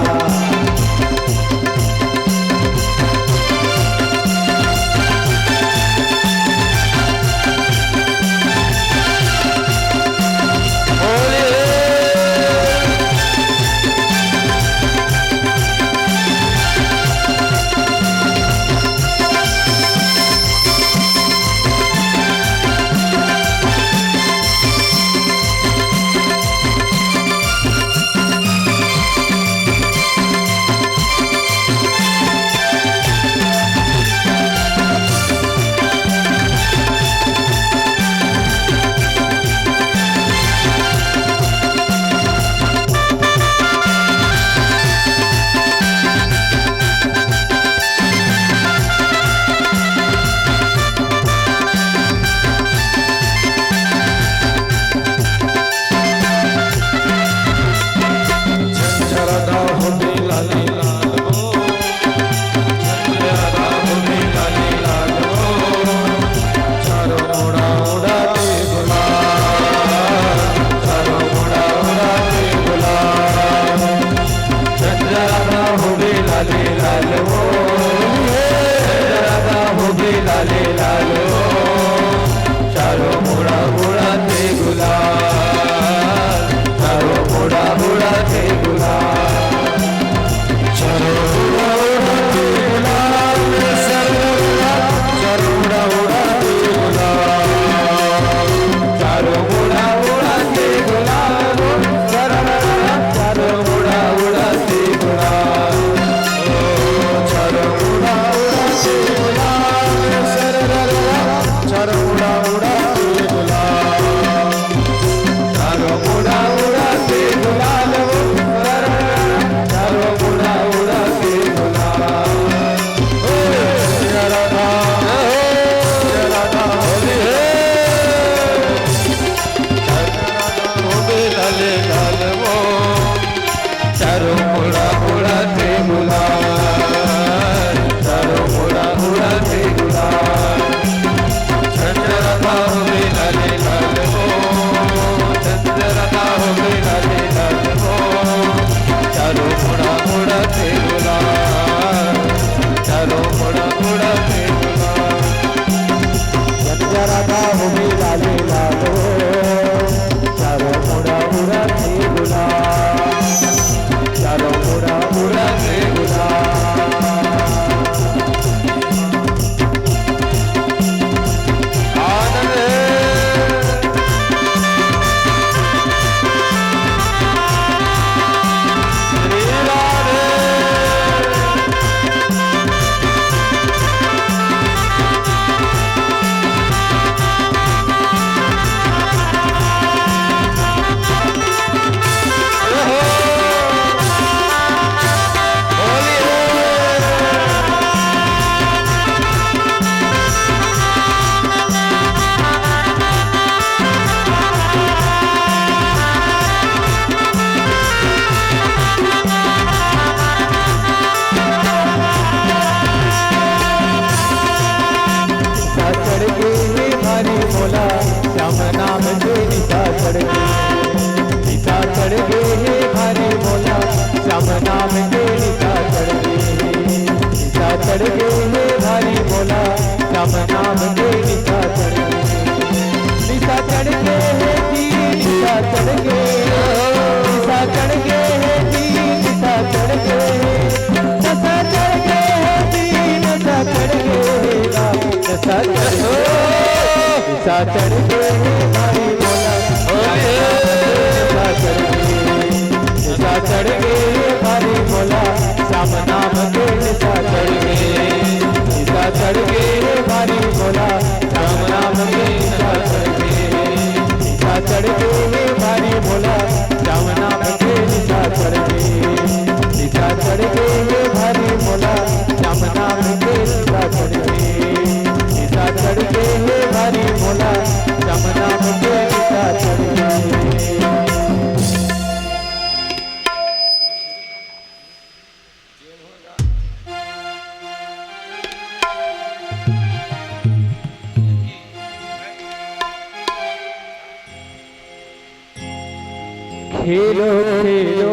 S2: खेलो खेलो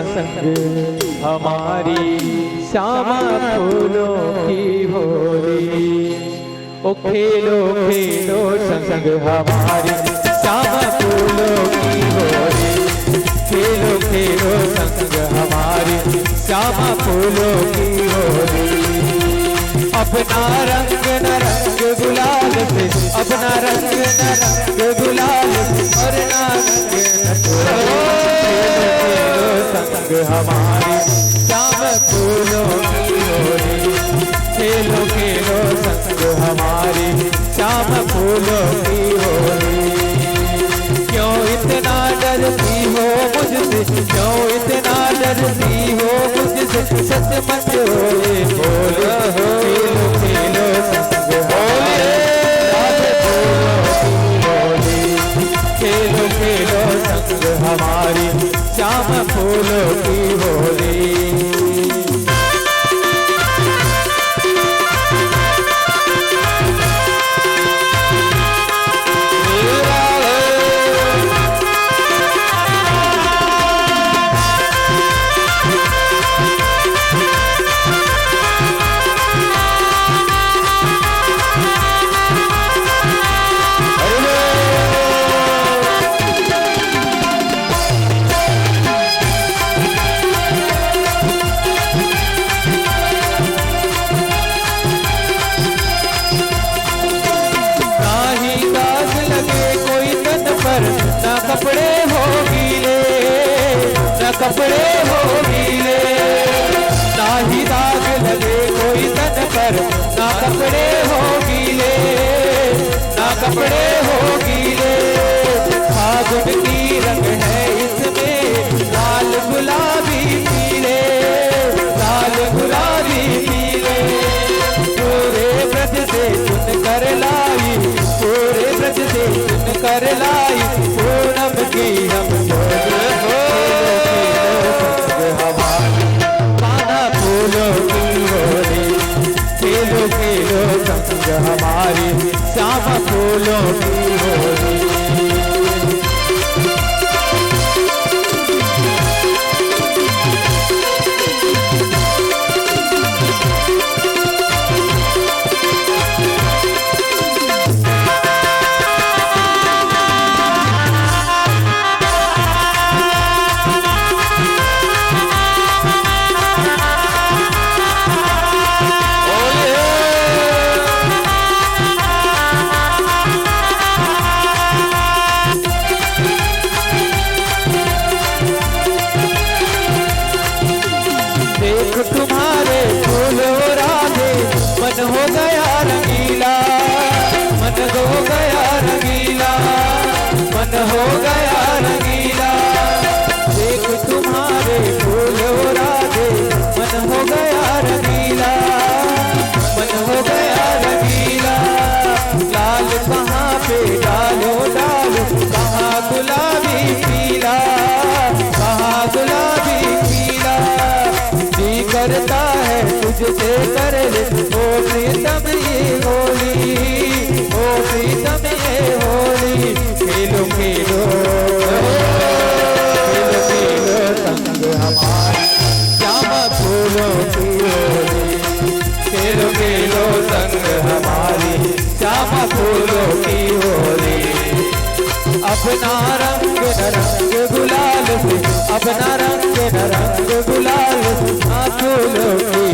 S2: संग हमारी श्यामा फूलों की होली। ओ खेलो खेलो संग हमारी श्यामा फूलों की होली। खेलो खेलो संग हमारी श्यामा फूलों की होली। अपना रंग न रंग गुलाल से, अपना रंग न रंग गुलाल से, और ना रंग न खेलो खेलो संग हमारी श्याम फूलों की होली। खेलो खेलो संग हमारी श्याम फूलों की होली। क्यों इतना डरती हो मुझसे, क्यों इतना डरती हो मुझसे, सच मत रोए बोलो। खेलो खेलो संग होली, खेलो खेलो संग हमारी श्याम फूलों की होली। ना कपड़े हो गीले, ना कपड़े हो गीले, ना ही दाग लगे कोई तन पर, ना कपड़े हो गीले, ना कपड़े हो गीले। फागुन की रंग है इसमें लाल गुलाबी पीले, लाल गुलाबी पीले। पूरे ब्रज से चुन कर लाई, पूरे ब्रज से चुन कर लाई, पूनम की हम पाना फूलों की होली। खेलो खेलो संग हमारी श्यामा फूलों की होली। तुम्हारे फूलों राधे मन हो गया रंगीला, मन हो गया रंगीला, मन हो गया रंगीला। देख तुम्हारे फूलों राधे मन हो गया रंगीला, मन हो गया रंगीला। लाल कहाँ पे डालो डालो, कहाँ गुलाबी पीला, कहाँ गुलाबी पीला। जी करता है तुझसे कर ले ओ प्रीतम ये होली, ओ प्रीतम ये होली। खेलो खेलो खेलो खेलो संग हमारी श्यामा फूलों की होली। खेलो खेलो संग हमारी श्यामा फूलों की होली। अपना रंग न रंग गुलाल से, अपना रंग न रंग गुलाल से, फूलों की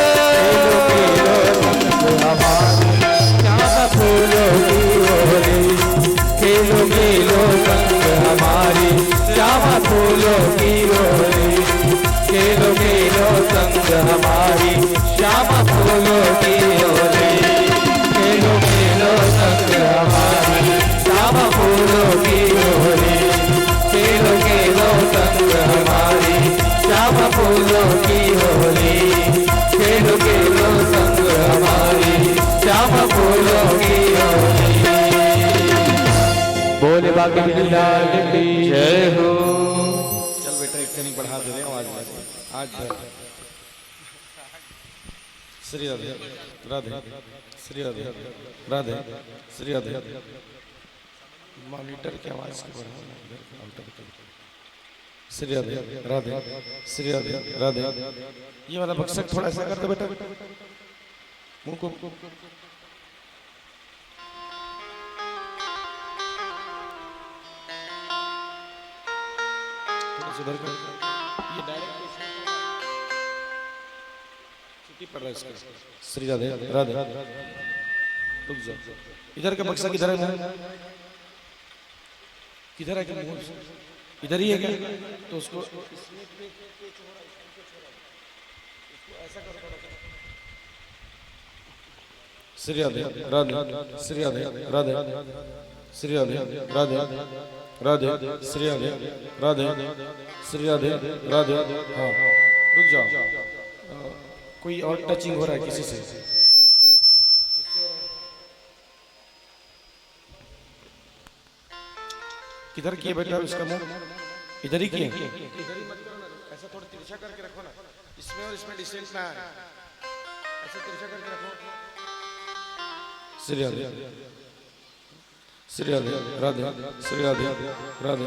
S2: खेलो खेलो संग हमारी श्यामा फूलों की होली। खेलो खेलो संग हमारी श्यामा फूलों की होली। खेलो खेलो संग हमारी श्यामा फूलों की होली। खेलो खेलो संग हमारी श्यामा फूलों की होली। खेलो खेलो संग हमारी श्यामा फूलों की होली। खेलो खेलो संग हमारी श्यामा फूलों की होली। बोले बाकी लाल की जय हो।
S1: चल बेटा एक कहीं बढ़ा दे आवाज में आज श्री राधे राधे श्री राधे राधे श्री राधे। मॉनिटर की आवाज को बढ़ाओ, श्री राधे राधे श्री राधे राधे। ये वाला बक्सा थोड़ा ऐसा कर दो बेटा, मुंह को थोड़ा सुधर कर। ये डायरेक्ट छुट्टी पड़ रहा है इसका। श्री राधे राधे। रुक जाओ, इधर का बक्सा किधर है? किधर है? इधर ही है क्या? तो उसको ऐसा करो। श्री राधे राधे श्री राधे राधे श्री राधे राधे राधे श्री राधे राधे श्री राधे राधे। हाँ रुक जाओ, कोई और टचिंग हो रहा है किसी से? किधर किए बेटा इसका मुंह? इधर ही किए। ऐसा थोड़ा तिरछा करके रखो ना, इसमें और इसमें डिस्टेंस ना आए, ऐसा तिरछा करके रखो। श्री राधे श्री राधे राधे श्री राधे राधे।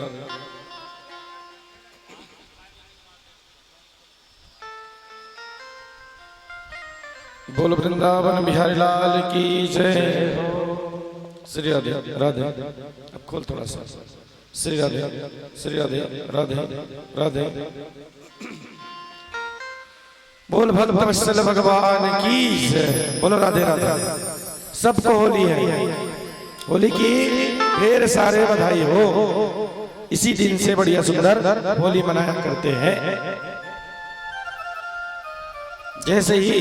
S1: बोल वृंदावन बिहारी लाल की जय। श्री राधे राधे। अब खोल थोड़ा सा। श्री राधे श्री राधे राधे राधे। बोल भक्तवत्सल भगवान की जय। बोलो राधे राधे। सबको होली है, होली की ढेर सारे बधाई हो। इसी दिन से बढ़िया सुंदर होली मनाया करते हैं। जैसे ही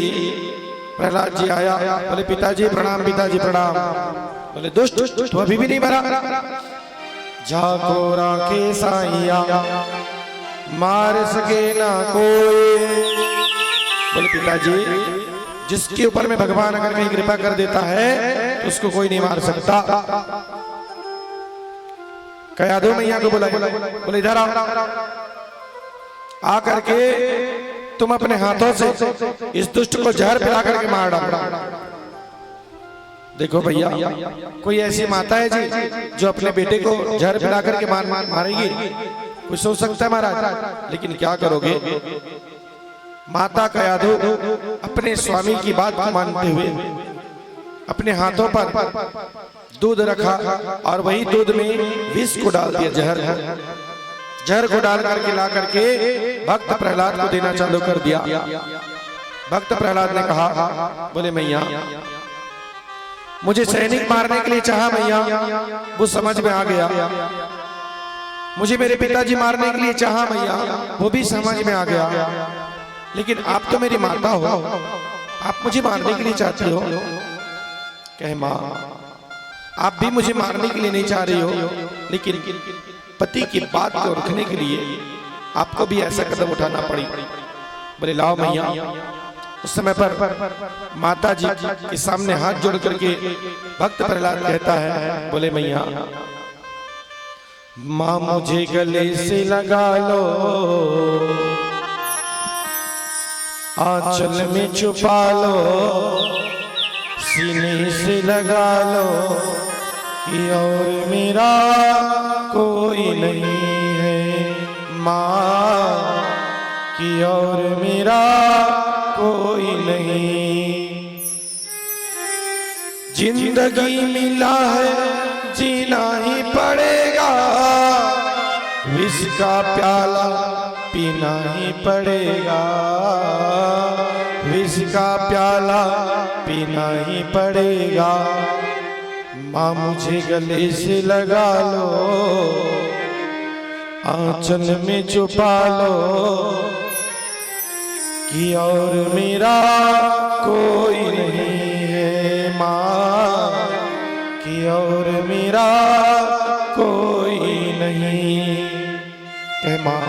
S1: प्रहलाद जी आया, बोले पिताजी प्रणाम, पिताजी प्रणाम। बोले दुष्ट तो अभी भी नहीं मरा, जाको राखे साइया मार सके ना कोई। बोले पिताजी जिसके ऊपर में भगवान अगर कहीं कृपा कर देता है तो उसको कोई नहीं मार सकता। कह दो मैया को बुलाए। बोले इधर आओ, आकर के तुम अपने हाथों से इस दुष्ट को जहर पिला करके मार डालो। देखो भैया, कोई ऐसी माता है जी जो अपने बेटे को जहर पिला करके मारेगी? कोई सोच सकता है महाराज? लेकिन क्या करोगे, माता का यादव अपने स्वामी की बात को मानते हुए अपने हाथों पर दूध रखा और वही दूध में विष को डाल दिया, जहर को डाल करके ला करके भक्त प्रहलाद को देना चालू कर दिया। भक्त प्रहलाद ने कहा, बोले मैया मुझे सैनिक मारने के लिए चाहा मैया, वो समझ में आ गया। मुझे मेरे पिताजी मारने के लिए चाहा मैया, वो भी समझ में आ गया। लेकिन आप तो मेरी माता हो, आप मुझे मारने के लिए चाहती हो। कहे माँ आप भी मुझे मारने के लिए नहीं चाह रही हो, लेकिन पति की बात को रखने के लिए आपको भी ऐसा कदम उठाना पड़ी। बोले लाओ मैया। उस समय पर माता जी के सामने हाथ जोड़ करके भक्त प्रहलाद कहता है, बोले मैया माँ मुझे गले से लगा लो, आंचल में छुपा लो, सीने से लगा लो कि और मेरा कोई नहीं है माँ, कि और मेरा कोई नहीं। जिंदगी मिला है जीना ही पड़ेगा, विष का प्याला पीना ही पड़ेगा, विष का प्याला पीना ही पड़ेगा। माँ मुझे गले से लगा लो, आंचल में छुपा लो कि और मेरा कोई नहीं है माँ, कि और मेरा कोई नहीं। माँ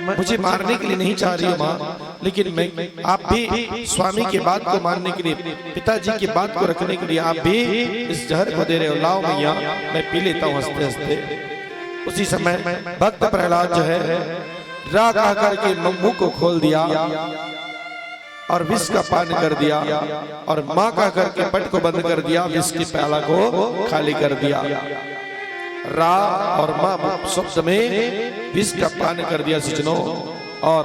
S1: मुझे मारने के लिए नहीं चाह रही हो माँ, लेकिन मैं आप भी स्वामी की बात को मानने के लिए, पिताजी की बात को रखने के लिए आप भी इस जहर को दे रहे हो। लाओ मैया मैं पी लेता हूँ हंसते हंसते। उसी समय भक्त प्रहलाद जो है रा कह करके मुंह को खोल दिया और विष का पान कर दिया, और माँ कह करके पट को बंद कर दिया, विष की प्याला को खाली कर दिया। रा और मा शब्द में विष का पान कर दिया सज्जनों। और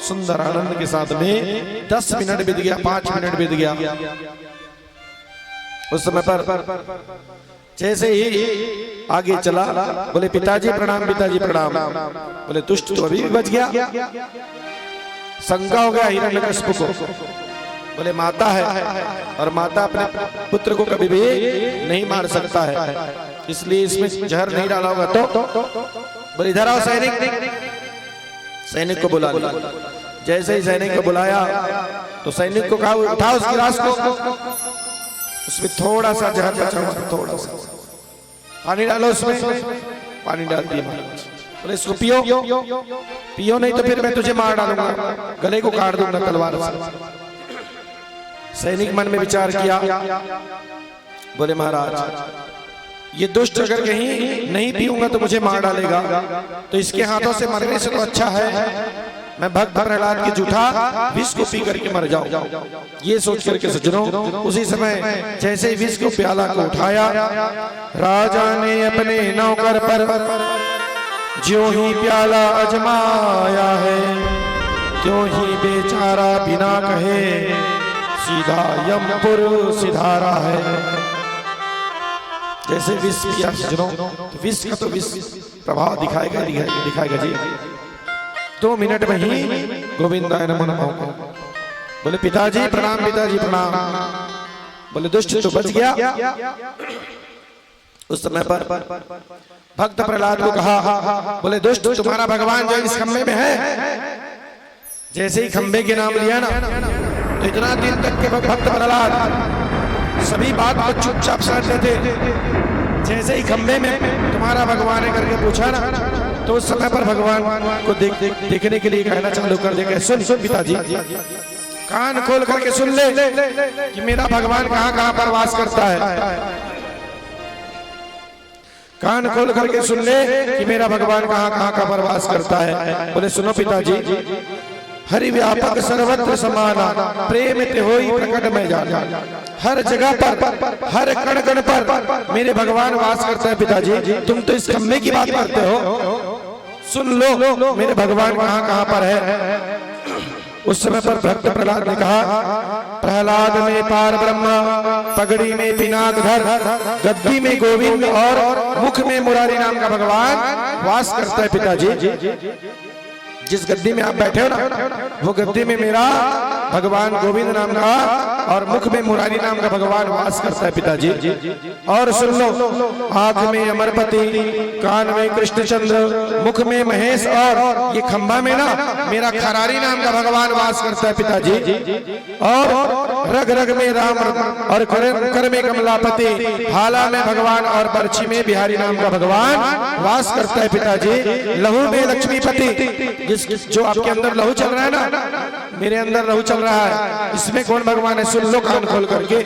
S1: सुंदर आनंद के साथ में 10 मिनट बीत गया, 5 मिनट बीत गया। उस समय पर जैसे ही आगे चला, बोले पिताजी प्रणाम, पिताजी प्रणाम। बोले दुष्ट तो अभी भी बच गया। शंका हो गया हिरण्यकशिपु को। बोले माता है और माता अपने पुत्र को कभी भी नहीं मार सकता है, इसलिए इसमें जहर नहीं डाला होगा। तो बोले इधर आओ सैनिक। सैनिक को बुला लिया। जैसे ही सैनिक को बुलाया तो सैनिक को कहा उठाओ उस गिलास को, उसमें थोड़ा सा जहर बचा हुआ, थोड़ा सा पानी डालो उसमें। पानी डाल दिया। बोले इसको पियो। पियो नहीं तो फिर मैं तुझे मार डालूंगा, गले को काट दूंगा तलवार से। सैनिक मन में विचार किया, बोले महाराज ये दुष्ट अगर कहीं नहीं पीऊंगा तो मुझे मार डालेगा, तो इसके हाथों से मरने से तो अच्छा है मैं भक्त प्रहलाद के जूठा विष को पी करके मर जाऊं। ये सोच करके सज्जनों उसी समय जैसे ही विष को प्याला को उठाया, राजा ने अपने नौकर पर ज्यों ही प्याला अजमाया है, त्यों ही बेचारा बिना कहे सीधा यमपुर सिधारा है। जैसे विष पिया सज्जनों, तो विष का तो विष प्रभाव दिखाएगा जी। 2 मिनट में ही गोविंदाय नमो नमः। बोले पिताजी प्रणाम, पिताजी प्रणाम। बोले दुष्ट तो बच गया। उस समय पर भक्त प्रहलाद को कहा, बोले दुष्ट तुम्हारा भगवान जो इस खंबे में है। जैसे ही खंबे के नाम लिया ना, तो इतना दिन तक के भक्त प्रहलाद सभी बात को चुपचाप सुनते थे। जैसे ही खंबे में तुम्हारा भगवान है करके पूछा ना, तो उस समय पर भगवान को देखने के लिए कहना चालू कर देगा, सुन सुन पिताजी, कान खोल करके सुन ले कि मेरा भगवान कहाँ कहाँ पर वास करता है। कान खोल करके सुन ले कि मेरा भगवान कहाँ कहाँ का पर वास करता है। बोले सुनो पिताजी, हरि व्यापक सर्वत्र समाना, प्रेम ते होई प्रकट में जाना। हर जगह पर, हर कण कण पर मेरे भगवान वास करता है। पिताजी तुम तो इस खंबे की बात करते हो, सुन लो मेरे भगवान कहाँ कहाँ पर है। उस समय पर भक्त प्रहलाद ने कहा, प्रहलाद में पार ब्रह्मा, पगड़ी में पिनाकधर, गद्दी में गोविंद और मुख में मुरारी नाम का भगवान वास करता है। पिताजी जिस गद्दी में आप बैठे हो ना, वो गद्दी में मेरा भगवान गोविंद नाम का और मुख में मुरारी नाम का भगवान वास करता है। पिताजी और सुन लो, आंख में अमरपति, कान में कृष्णचंद्र, मुख में महेश और ये खंबा में ना मेरा खरारी नाम का भगवान वास करता है। पिताजी और रग रग में राम और कर में कमलापति, भाला में भगवान और बर्छी में बिहारी नाम का भगवान वास करता है। पिताजी लहू में लक्ष्मीपति, जो आपके अंदर लहू चल रहा है ना, मेरे अंदर लहू चल रहा है, इसमें कौन भगवान है सुन लो कान खोल करके।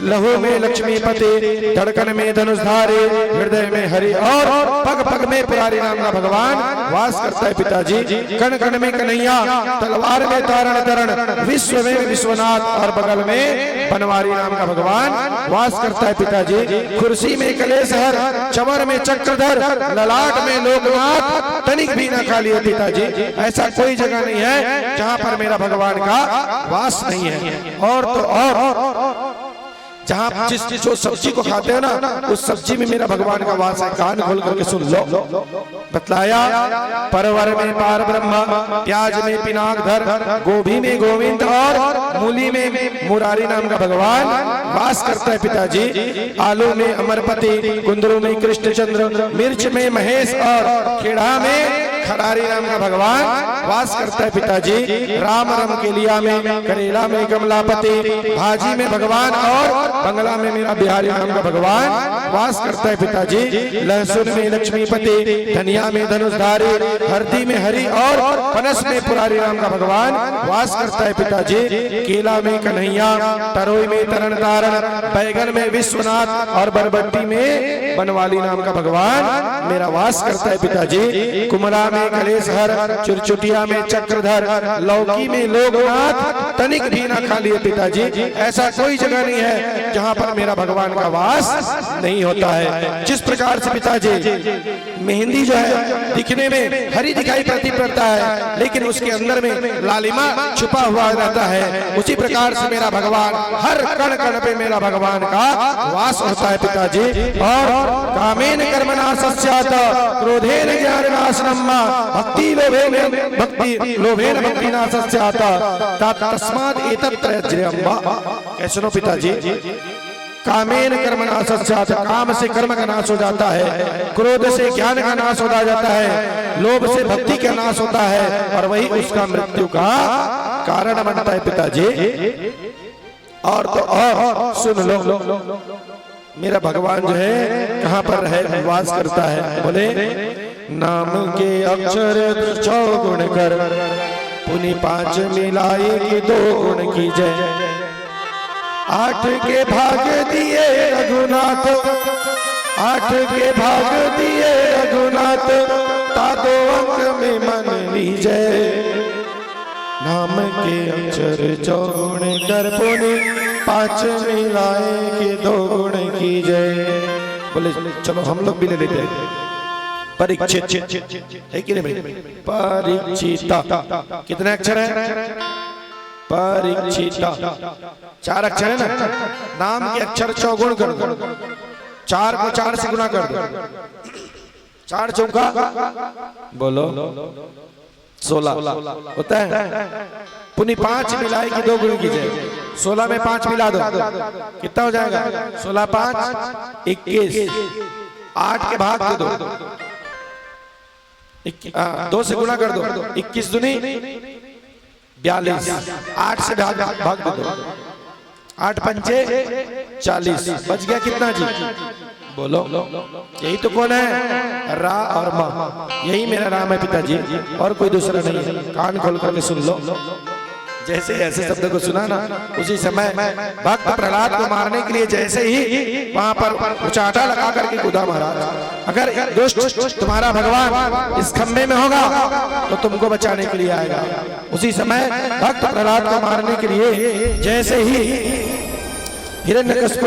S1: लहू में लक्ष्मीपति, धड़कन में धनुषधारी, हृदय में हरि और पग पग में प्यारी नाम का भगवान वास करता है। पिताजी कण कण में कन्हैया, तलवार में तारण तरण, विश्व में विश्वनाथ और बगल में बनवारी नाम का भगवान वास करता है। पिताजी कुर्सी में कलेशहर, चवर में चक्रधर, ललाट में लोकनाथ, तनिक भी न खाली है। पिताजी ऐसा कोई जगह नहीं है जहां पर मेरा भगवान का वास नहीं है। और तो और जहां जो सब्जी को खाते हो ना, उस सब्जी में मेरा भगवान का वास है। कान खोल करके सुन लो। बतलाया परवर में पार ब्रह्मा, प्याज में पिनाकधर, गोभी में गोविंद और मूली में मुरारी नाम का भगवान वास करता है। पिताजी आलू में अमरपति, कुंदरू में कृष्णचंद्र, मिर्च में महेश और खेड़ा में खरारी नाम का भगवान वास करता है। पिताजी राम रम के लिया में, करेला में कमलापति, भाजी में भगवान और बंगला में मेरा बिहारी नाम का भगवान वास करता है। पिताजी लहसुन में लक्ष्मीपति, धनिया में धनुषधारी, हल्दी में हरि और पनस में पुरारी नाम का भगवान वास करता है। पिताजी केला में कन्हैया, तरोई में तरण तारण, बैगन में विश्वनाथ और बरबट्टी में बनवाली नाम का भगवान मेरा वास करता है। पिताजी कुमला में में कलेश हर, चुरचुटिया में चक्रधर, लौकी में लोकनाथ, तनिक भी ना खा लिए पिताजी। ऐसा कोई जगह नहीं है जहाँ पर मेरा भगवान का वास नहीं होता है। जिस प्रकार से पिताजी मेहंदी जो है दिखने में हरी दिखाई पड़ता है, लेकिन उसके अंदर में लालिमा छुपा हुआ रहता है, उसी प्रकार से मेरा भगवान हर कण कण पे मेरा भगवान का वास होता है पिताजी। और कामेन कर्मणा सस्यात क्रोधेन ज्ञाननाशनम भक्ति लोभेन भक्तिना सस्यात तस्मात् एतत् त्रयज्ञेयम्। कैसे सुनो पिताजी, कामेन कर्मणा सस्यात, काम से कर्म का नाश हो जाता है, क्रोध से ज्ञान का नाश होता जाता है, लोभ से भक्ति का नाश होता है, और वही उसका मृत्यु का कारण बनता है पिताजी। और तो और सुन लो, मेरा भगवान जो है कहाँ पर है वास करता है? बोले नाम के अक्षर 6 गुण कर, पुनि 5 मिलाए कि 2 गुण की जय। 8 के भाग दिए रघुनाथ, 8 के भाग दिए रघुनाथ, तातो अंक में मन लीजय। नाम के अक्षर 6 गुण कर, पुनि 5 मिलाए कि 2 गुण की जय। बोले चलो हम लोग भी ले लेते हैं। परीक्षित है कि नहीं भाई? परीक्षिता कितने अक्षर है? परीक्षिता 4 अक्षर है ना। नाम के अक्षर 6 गुण कर दो, 4 को 4 से गुना कर दो, 4 चौका बोलो 16 होता है। पुनि 5 मिलाए कि 2 गुण की जय। 16 में 5 मिला दो, कितना हो जाएगा? 16 5 21। 8 के भाग दे दो, 2 से गुना कर दो, 21 दूनी 42। 8 से भाग दे दो, 8 पंचे 40। बच गया कितना जी? बोलो। यही तो कौन है? रा और मा। यही मेरा नाम है पिताजी, और कोई दूसरा नहीं है। कान खोल करके सुन लो। जैसे ऐसे शब्द को सुना ना, उसी समय भक्त प्रहलाद को मारने के लिए जैसे ही वहां पर उचाटा लगा करके कूदा महाराज। अगर दुष्ट तुम्हारा भगवान इस खंबे में होगा तो तुमको बचाने के लिए आएगा। उसी समय भक्त प्रहलाद को मारने के लिए जैसे ही हिरण्यकश्यप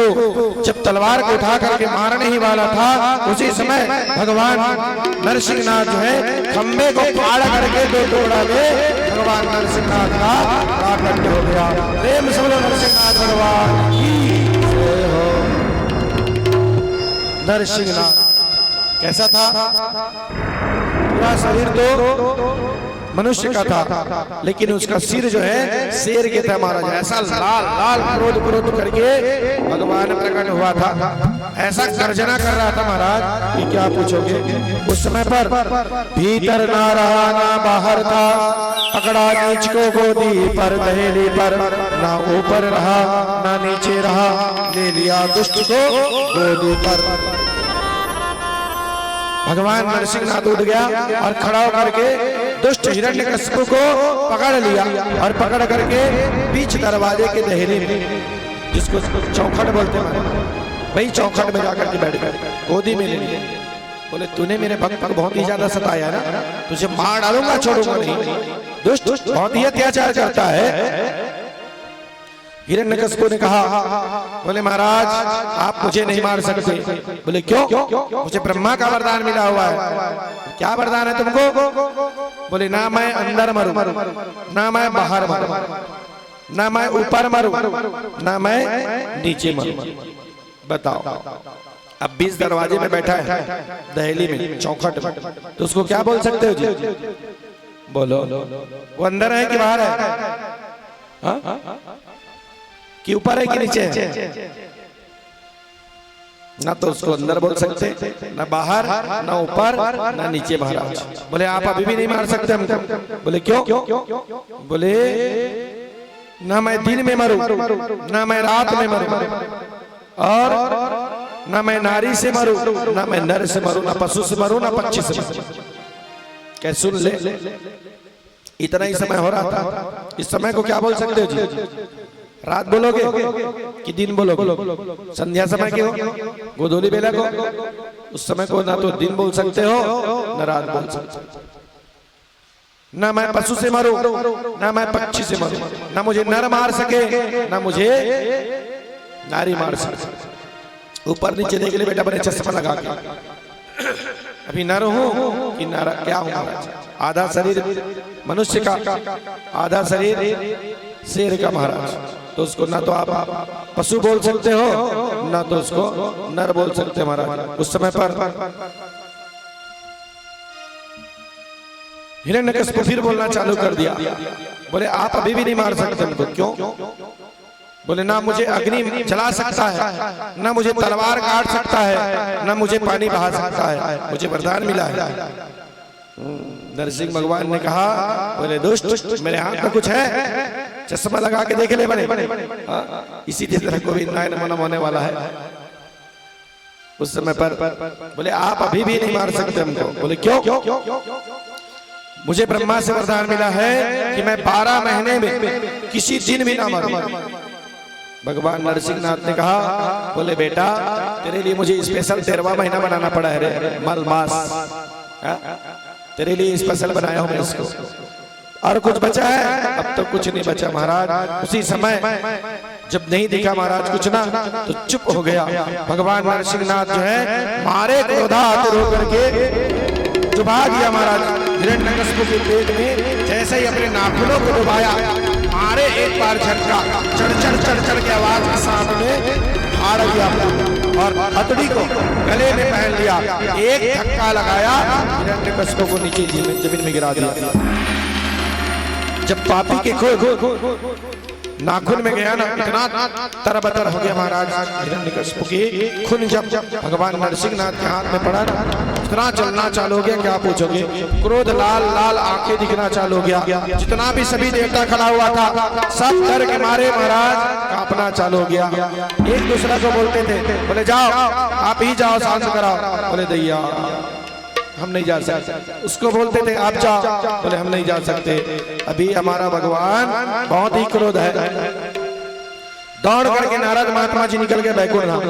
S1: जब तलवार को उठा करके मारने ही वाला था, उसी समय भगवान नरसिंहनाथ जो है खंबे को फाड़ करके 2 टुकड़ा में भगवान नरसिंहनाथ का प्राकट्य हो गया। प्रेम से बोलो नरसिंहनाथ भगवान की जय हो। नरसिंहनाथ कैसा था? पूरा शरीर तो मनुष्य का था, लेकिन उसका सिर जो है शेर के था मारा जाए। ऐसा लाल लाल क्रोध करके भगवान प्रकट हुआ था। ऐसा गर्जना कर रहा था महाराज कि क्या पूछोगे। उस समय पर भीतर ना रहा ना बाहर था, पकड़ा नीच को गोदी पर दहेली पर, ना ऊपर रहा ना नीचे रहा, ले लिया दुष्ट को गोदी पर। भगवान नरसिंहनाथ उठ गया और खड़ा होकर के दुष्ट हिरण्यकश्यप को पकड़ लिया, और पकड़ करके बीच दरवाजे के दहलीज में, जिसको चौखट बोलते हैं भाई, चौखट में जाकर के बैठ गए, गोदी में ले लिया। बोले तूने मेरे भक्त को बहुत ही ज्यादा सताया ना, तुझे मार डालूंगा, छोड़ूंगा नहीं। दुष्ट बहुत ही अत्याचार करता है। हिरण्यकश्यप ने कहा, बोले महाराज आप मुझे नहीं मार सकते। बोले क्यों? मुझे ब्रह्मा का वरदान मिला हुआ है। क्या वरदान है तुमको? बोले ना मैं अंदर मरूं, ना मैं बाहर मरूं, ना मैं ऊपर मरूं, ना मैं नीचे मरूं। बताओ। अब 20 दरवाजे में बैठा है दहली में, चौखट में, तो उसको क्या बोल सकते हो जी? बोलो। वो अंदर है कि बाहर है? कि ऊपर है कि नीचे है? ना तो उसको अंदर बोल सकते, ना बाहर, ना ऊपर, ना नीचे महाराज। बोले आप अभी भी नहीं मार सकते हमको। बोले क्यों? बोले ना मैं दिन में मरूं, ना मैं रात में मरूं, और ना मैं नारी से मरूं, ना मैं नर से मरूं, ना पशु से मरूं, ना पक्षी से मरूं। क्या सुन ले, इतना ही समय हो रहा था। इस समय को क्या बोल सकते हो जी? रात बोलोगे कि दिन बोलोगे? संध्या समय के हो, गोधूली बेला को, उस समय को ना तो दिन बोल सकते हो, ना रात बोल सकते हो। ना मैं पशु से मरूं, ना मैं पक्षी से मरूं, ना मुझे नर मार सके, ना मुझे नारी मार सके। ऊपर नीचे देख ले बेटा, बड़े चश्मा लगा के। अभी नर हूं कि नारा क्या हूं महाराज? आधा शरीर मनुष्य का, आधा शरीर शेर का महाराज। तो उसको ना तो आप पशु बोल सकते हो, ना तो उसको नर बोल सकते हो महाराज। उस समय पर हिरण्यकशिपु फिर बोलना चालू कर दिया। बोले आप अभी भी नहीं मार सकते उनको। क्यों? बोले ना मुझे अग्नि जला सकता है, ना मुझे तलवार काट सकता है, ना मुझे पानी बहा सकता है, मुझे वरदान मिला है। नरसिंह भगवान ने कहा, बोले दुष्ट, मेरे हाथ में कुछ है? चश्मा लगा के देख ले बने। इसी तरह गोविंद नारायण मनम होने वाला है। उस समय पर बोले आप अभी भी नहीं मार सकते हमको। बोले क्यों? मुझे ब्रह्मा से वरदान मिला है कि मैं 12 महीने में किसी दिन भी ना मरूं। भगवान नरसिंहनाथ ने कहा, बोले बेटा तेरे लिए मुझे स्पेशल 13वां महीना बनाना पड़ा है रे, मल मास। तेरे लिए स्पेशल बनाया हूं मैं इसको। और कुछ बचा है? अब तो कुछ नहीं बचा महाराज। उसी समय जब नहीं दिखा महाराज कुछ ना, तो चुप हो गया। भगवान नरसिंहनाथ जो है मारे क्रोधात रो करके जो भाग गया महाराज। हिरण्यकशिपु के पेट में जैसे ही अपने नाखूनों को डुबाया, मारे एक बार झटका, चढ़ चढ़ के आवाज के साथ में हार गया और हथौड़ी को गले में पहन लिया। एक धक्का लगाया, हिरण्यकशिपु को नीचे जमीन में गिरा दिया। जब पापी के नाखून में गया ना, इतना तरबतर हो गया महाराज। हिरण्यकशिपु की खून जब भगवान नरसिंहनाथ के हाथ में पड़ा ना, इतना चलना चालू हो गया क्या पूछोगे। क्रोध लाल लाल आंखें दिखना चालू हो गया। जितना भी सभी देवता खड़ा हुआ था, सब डर के मारे महाराज कांपना चालू हो गया। एक दूसरे को बोलते थे, बोले जाओ आप ही जाओ शांत कराओ। बोले दैया हम नहीं जा सकते। उसको बोलते थे आप जाओ, बोले हम नहीं जा सकते, अभी हमारा भगवान बहुत ही क्रोध है। दौड़ करके नारद महात्मा जी निकल गए बैकुंठ धाम।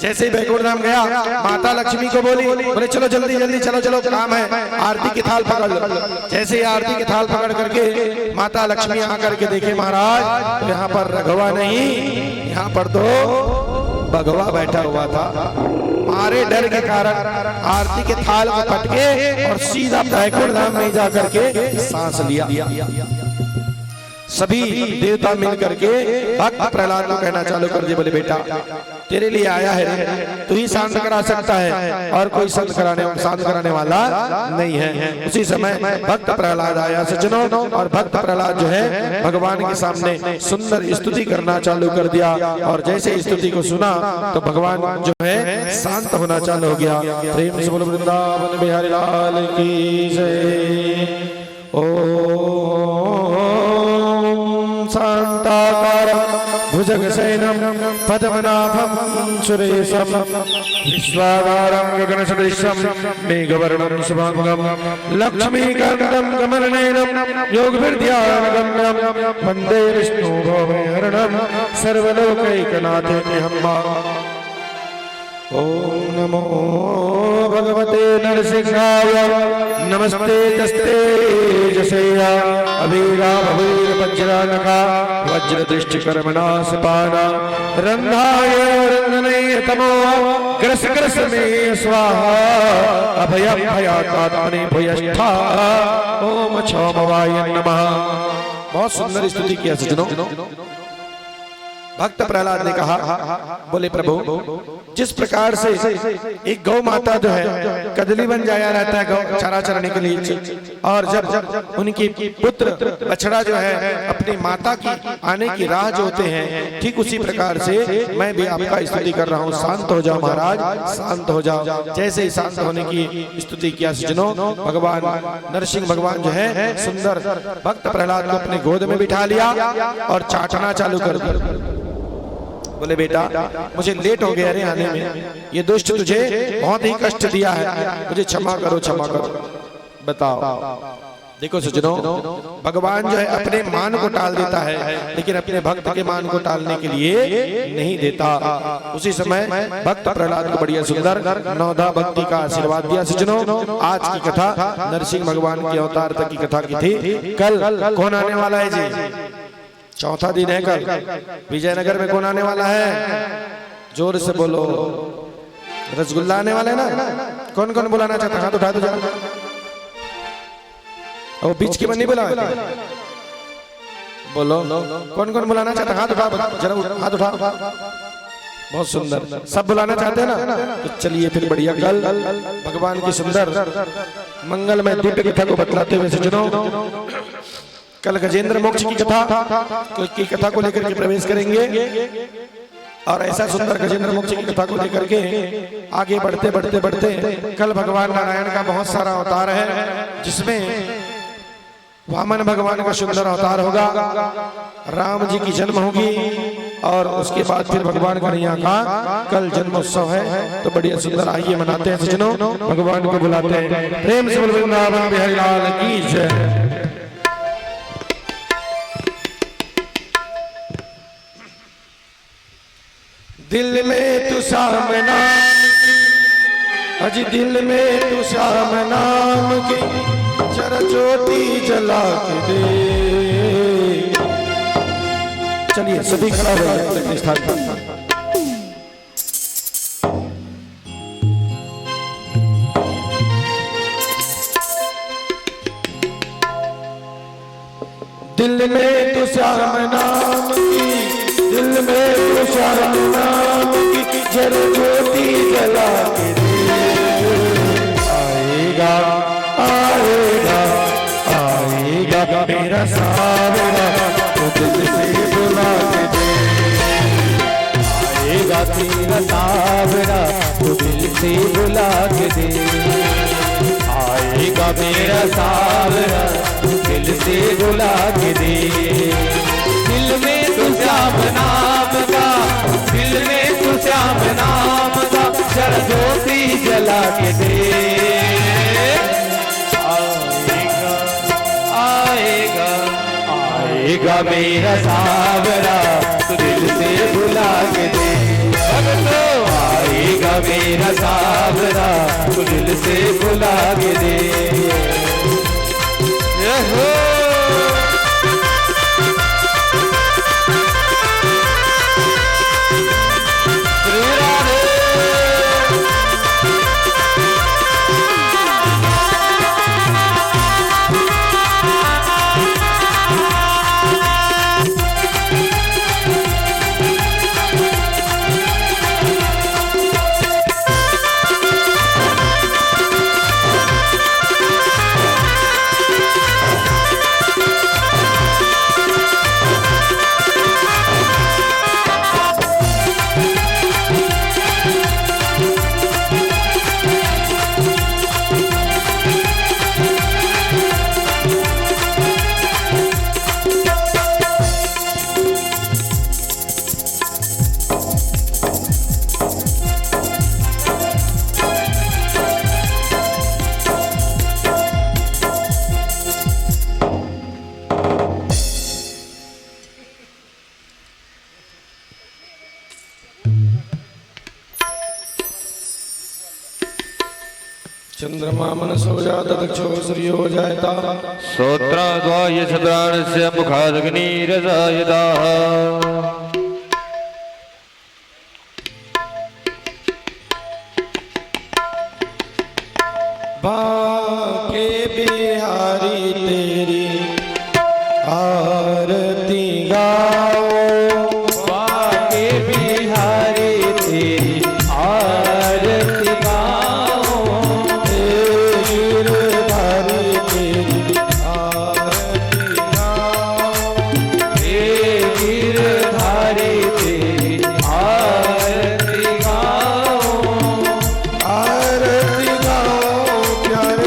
S1: जैसे ही बैकुंठ धाम गया, माता लक्ष्मी को बोली, बोले चलो जल्दी जल्दी चलो चलो काम है, आरती की थाल पकड़ लो। जैसे ही आरती की थाल पकड़ करके माता लक्ष्मी आकर के देखे महाराज, तो यहाँ पर रघुवा नहीं, यहाँ पर तो भगवा बैठा हुआ था। मारे डर के कारण आरती के थाल को पटके और सीधा बैकुंठ धाम में जाकर के सांस लिया। सभी देवता मिल करके भक्त प्रहलाद को कहना चालू कर दिए, बोले बेटा तेरे लिए आया है, तू ही शांत करा सकता है और कोई शांत कराने वाला नहीं है। उसी समय भक्त प्रहलाद आया सज्जनों, और भक्त प्रहलाद जो है भगवान के सामने सुंदर स्तुति करना चालू कर दिया। और जैसे स्तुति को सुना तो भगवान जो है शांत होना चालू हो गया। प्रेम से बोलो वृंदावन बिहारी लाल की जय। शांताकारं भुजगशयनं पद्मनाभं सुरेशं विश्वाधारं गगनसदृशं मेघवर्णं शुभांगं लक्ष्मीकान्तं कमलनयनं योगविद्यागम्यं वन्दे विष्णुभवहरणं सर्वलोकैकनाथेऽहं। ओम नमो भगवते नरसिंहाय नमस्ते तस्ते जसया अभिरामवीर वज्रानका वज्रदृष्टिकर्मणासपाना रन्धाय रंजनय तमो ग्रस ग्रस में स्वाहा अभयं भयात्मने भयष्ठा ओम क्षौमवाय नमः। बहुत सुंदर स्तुति किया सज्जनों। भक्त प्रहलाद ने कहा, बोले प्रभु जिस प्रकार से एक गौ माता जो है कदली बन जाया रहता है गौ चारा चराने के लिए, और जब उनकी पुत्र बछड़ा जो है अपनी माता की आने की राह जोते हैं, ठीक उसी प्रकार से मैं भी आपका स्तुति कर रहा हूँ। शांत हो जाओ महाराज, शांत हो जाओ। जैसे ही शांत होने की स्तुति किया सज्जनों, भगवान नरसिंह भगवान जो है सुंदर भक्त प्रहलाद को अपने गोद में बिठा लिया और चाटना चालू कर दिया। बोले बेटा मुझे लेट हो गया रे आने में, ये दुष्ट तुझे बहुत ही कष्ट दिया है, मुझे क्षमा करो क्षमा करो। बताओ देखो सज्जनों, भगवान जो है अपने मान को टाल देता है, लेकिन अपने भक्त के मान को टालने के लिए नहीं देता। उसी समय भक्त प्रहलाद को बढ़िया सुंदर नौधा भक्ति का आशीर्वाद दिया। सज्जनों, आज की कथा नरसिंह भगवान के अवतार तक की कथा की थी। कल कौन आने वाला है जी? चौथा दिन है कल। विजयनगर में कौन आने वाला है? जोर से बोलो। रसगुल्ला आने वाला है ना? कौन कौन बुलाना चाहता है? हाथ उठा दो जरा। और बीच की बन्नी बुला बोलो, कौन कौन बुलाना चाहता है? हाथ उठा जरा, हाथ उठा। बहुत सुंदर, सब बुलाना चाहते हैं ना? तो चलिए फिर बढ़िया कल भगवान की सुंदर मंगलमय दिव्य कथा को बतलाते हुए सज्जनों, कल गजेंद्र मोक्ष की कथा को लेकर के प्रवेश करेंगे। और ऐसा सुंदर गजेंद्र मोक्ष की कथा को लेकर के आगे बढ़ते बढ़ते बढ़ते कल भगवान नारायण का बहुत सारा अवतार है, जिसमें वामन भगवान का सुंदर अवतार होगा, राम जी की जन्म होगी, और उसके बाद फिर भगवान कन्हैया का कल जन्मोत्सव है। तो बढ़िया सुंदर आइए मनाते हैं सज्जनों, भगवान को बुलाते हैं। प्रेम से वृंदावन बिहारी लाल की जय। दिल में तू श्याम नाम की, अजी दिल में तू श्याम नाम की जरा ज्योति जला के दे। चलिए सभी खड़ा हो जाए अपने स्थान पर। दिल में तू श्याम नाम की, दिल में तू श्याम नाम की जरा ज्योति जला के दे। आएगा आएगा आएगा मेरा सावरा, तो दिल से बुला के दे।
S2: आएगा तेरा सावरा, तो दिल से बुला के दे। आएगा मेरा सावरा, दिल से बुला के दे। दिल में तू श्याम नाम का, दिल में तू श्याम नाम का जरा ज्योति जला के दे। आएगा आएगा आएगा मेरा सावरा, तू दिल से बुला के दे। भक्तों, आएगा मेरा सावरा, तू दिल से बुला के दे।
S1: चंद्रमा मनसो जात दक्षो सूर्यो जायता,
S2: श्रोत्राद्वाय शत्राणस्य मुखादग्निरजायताः।
S1: बाके बिहारी तेरी आरती गाओ,
S2: बाके बिहारी तेरी आरती गाओ।
S1: गिरधारी तेरी आरती गाओ,
S2: गिरधारी तेरी आरती गाओ।
S1: आरती गाओ प्यारे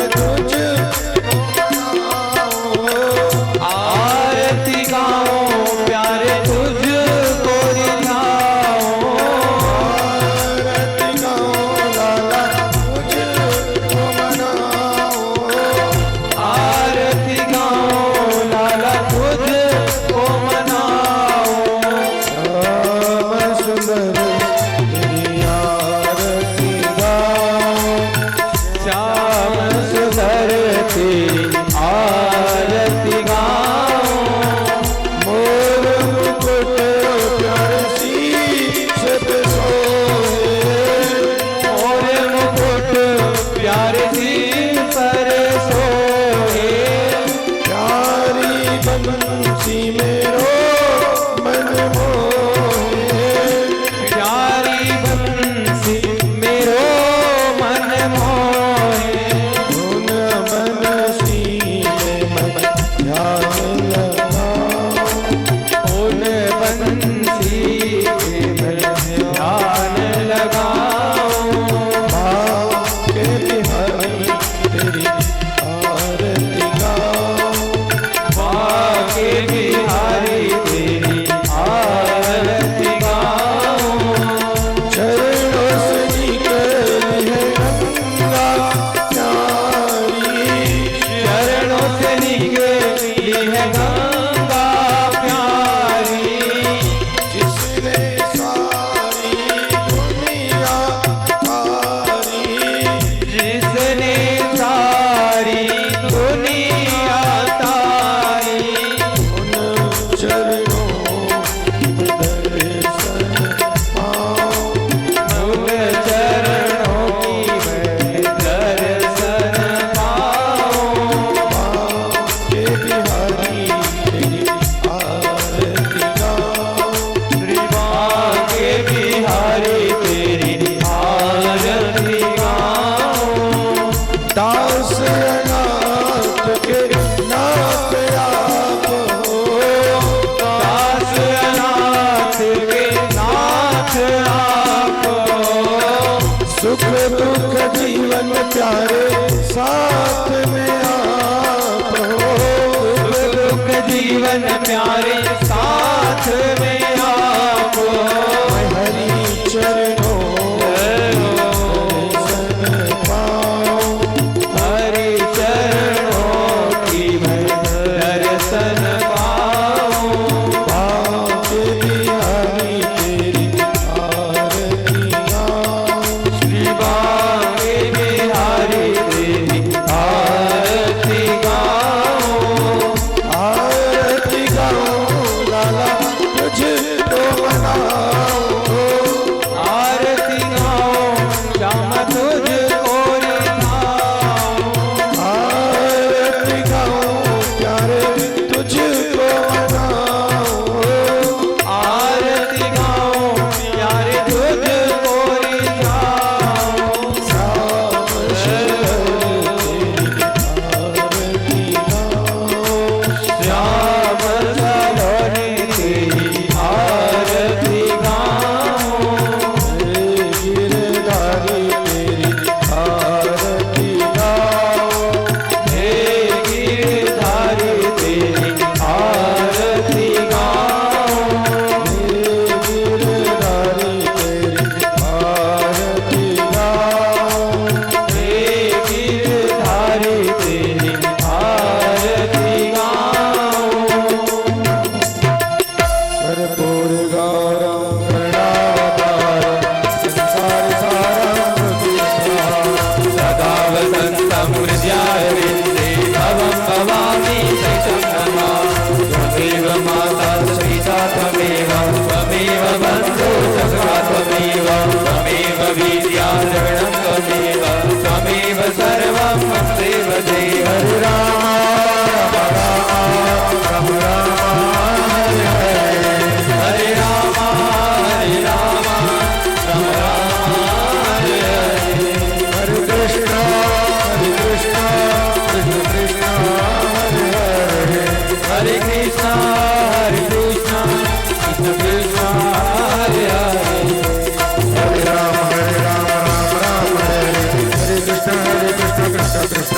S2: कृष्ण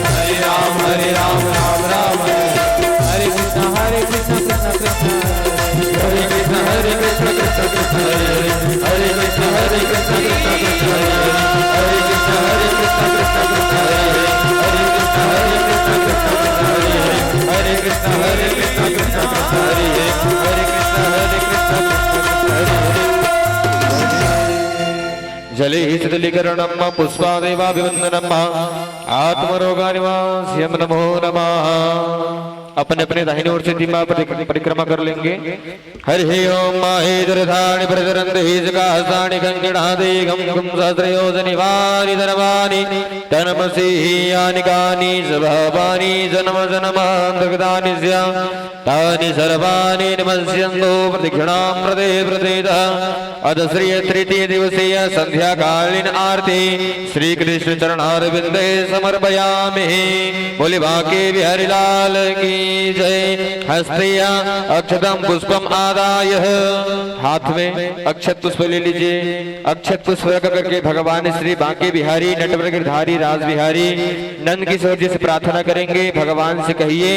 S2: हरे राम राम राम हरे कृष्ण कृष्ण कृष्ण हरे कृष्ण कृष्ण कृष्ण हरे कृष्ण कृष्ण कृष्ण हरे कृष्ण कृष्ण कृष्ण हरे कृष्ण कृष्ण कृष्ण हरे कृष्ण कृष्ण कृष्ण हरे कृष्ण जले शीतलीकरणम पुष्पादेवाभिवंदनम आत्मरोगानिवास्यम नमो नमः। अपने अपने दाहिनी ओर से धीमा परिक्रमा कर लेंगे। हरि ओम माहेश्वरधानि प्रचरन्ति जगासानि कंकणादि गम गम सहस्रयोजनिवानि धर्मानि तनमसि यानि कानि स्वभावानि जन्म जन्मान्तर्गतानि स्या तानि सर्वाणि नमस्यन्तु प्रदक्षिणां प्रदे प्रदेतः। अथ श्री तृतीय दिवसीय संध्याकालीन आरती श्री कृष्ण चरणारविंदे समर्पयामि। बोले बांके बिहारी लाल की जय। हस्तिया अक्षतम पुष्पम आदाय, हाथ में अक्षत पुष्प ले लीजिए। अक्षत पुष्प रख करके भगवान श्री बांके बिहारी नटवरगिरधारी राज बिहारी नंद किशोर जी से प्रार्थना करेंगे। भगवान से कहिए,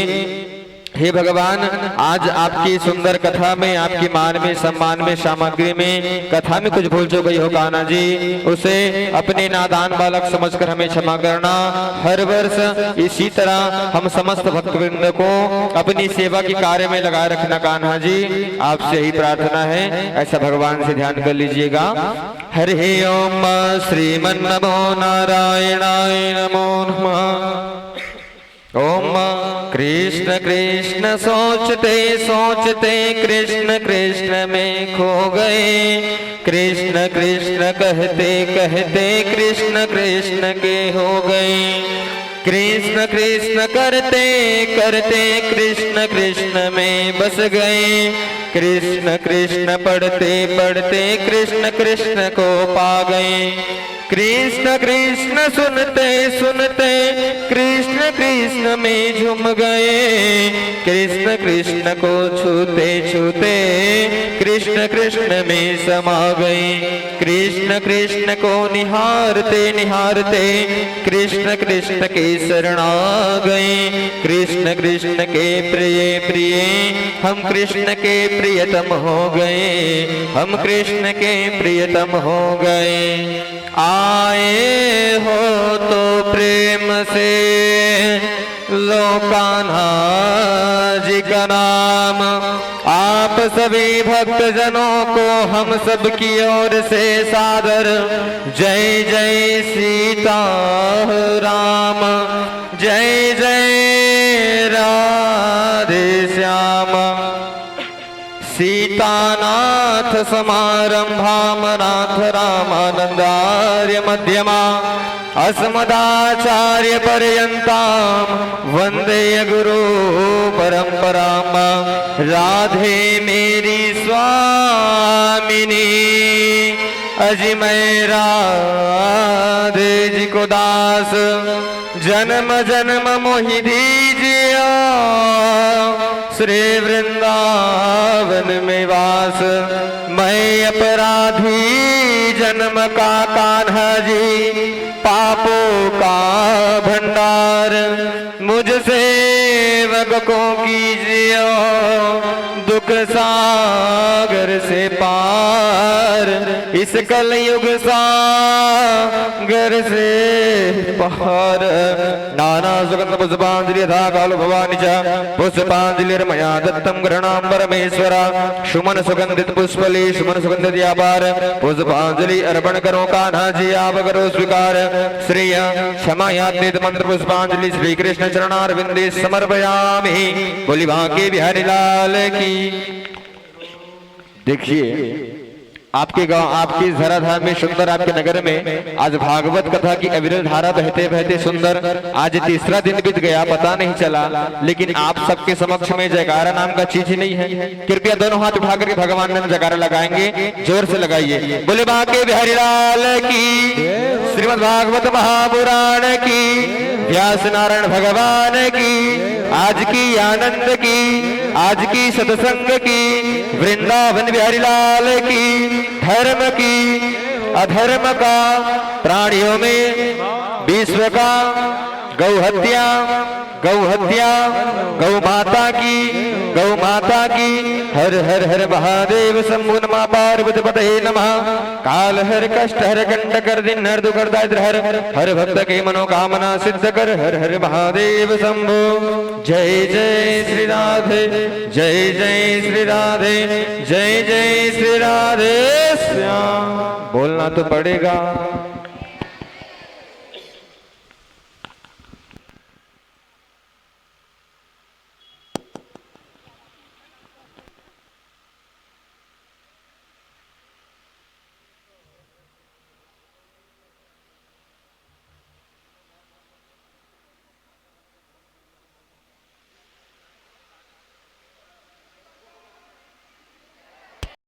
S2: हे भगवान, आज आपकी सुंदर कथा में, आपकी मान में, सम्मान में, सामग्री में, कथा में कुछ भूल चूक गई हो कान्हा जी, उसे अपने नादान बालक समझकर हमें क्षमा करना। हर वर्ष इसी तरह हम समस्त भक्तवृंद को अपनी सेवा के कार्य में लगाए रखना कान्हा जी, आपसे ही प्रार्थना है। ऐसा भगवान से ध्यान कर लीजिएगा। हरि ओम श्रीमन नमो नारायणाय नमो नमः। ओम कृष्ण कृष्ण सोचते सोचते कृष्ण कृष्ण में खो गए। कृष्ण कृष्ण कहते कहते कृष्ण कृष्ण के हो गए। कृष्ण कृष्ण करते करते कृष्ण कृष्ण में बस गए। कृष्ण कृष्ण पढ़ते पढ़ते कृष्ण कृष्ण को पा गए। कृष्ण कृष्ण सुनते सुनते कृष्ण कृष्ण में झूम गए। कृष्ण कृष्ण को छूते छूते कृष्ण कृष्ण में समा गए। कृष्ण कृष्ण को निहारते निहारते कृष्ण कृष्ण के शरण आ गए। कृष्ण कृष्ण के प्रिय प्रिय हम कृष्ण के प्रियतम हो गए। हम कृष्ण के प्रियतम हो गए। आए हो तो प्रेम से लो कान्हा जी का नाम। आप सभी भक्त जनों को हम सब की ओर से सादर जय जय सीता राम, जय जय राधे श्याम। सीतानाथ समारंभाम नाथ रामानंदार्य मध्यमा अस्मदाचार्य पर्यंताम वंदे गुरु परंपराम। राधे मेरी स्वामिनी अजमय राधे जी को दास। जन्म जन्म मोहि दीजिए श्री वृंदावन में वास। मैं अपराधी जन्म का कान्हा जी, पापों का भंडार मुझ सेवक को कीजिए दुख सागर से पार। इस कलयुग सागर से पार। नाना सुगंध पुष्पांजलि यथा कालो भवानी च पुष्पांजलिर्मया दत्तम गृह्णाम परमेश्वरा। सुमन सुगंधित पुष्पले सुमन सुगंधित व्यापार पुष्पांजलि अर्पण करो कान्हा जी आप करो स्वीकार। श्रेय क्षमा यात्रित मंत्र पुष्पांजलि श्री कृष्ण चरणारविंदे समर्पयामि। बोली बांके बिहारी लाल की। देखिए आपके गांव, आपकी धराधार में सुंदर, आपके नगर में आज भागवत कथा की अविरल धारा बहते बहते सुंदर आज तीसरा दिन बीत गया, पता नहीं चला। लेकिन आप सबके समक्ष में जयकारा नाम का चीज ही नहीं है। कृपया दोनों हाथ उठा करके भगवान ने जयकारा लगाएंगे, जोर से लगाइए। बोले बांके बिहारी लाल की, श्रीमद् भागवत महापुराण की, व्यास नारायण भगवान की, आज की आनंद की, आज की सत्संग की, वृंदावन बिहारी लाल की। धर्म की अधर्म का प्राणियों में
S3: विश्व का गौ हत्या गौ माता की हर हर हर महादेव शंभु नमः पार्वती पतये नमः काल हर कष्ट हर कंटक हर दिन हर दुख हर दारिद्र हर हर भक्त के मनोकामना सिद्ध कर हर हर महादेव शंभु। जय जय श्री राधे जय जय श्री राधे जय जय श्री राधे श्याम। बोलना तो पड़ेगा।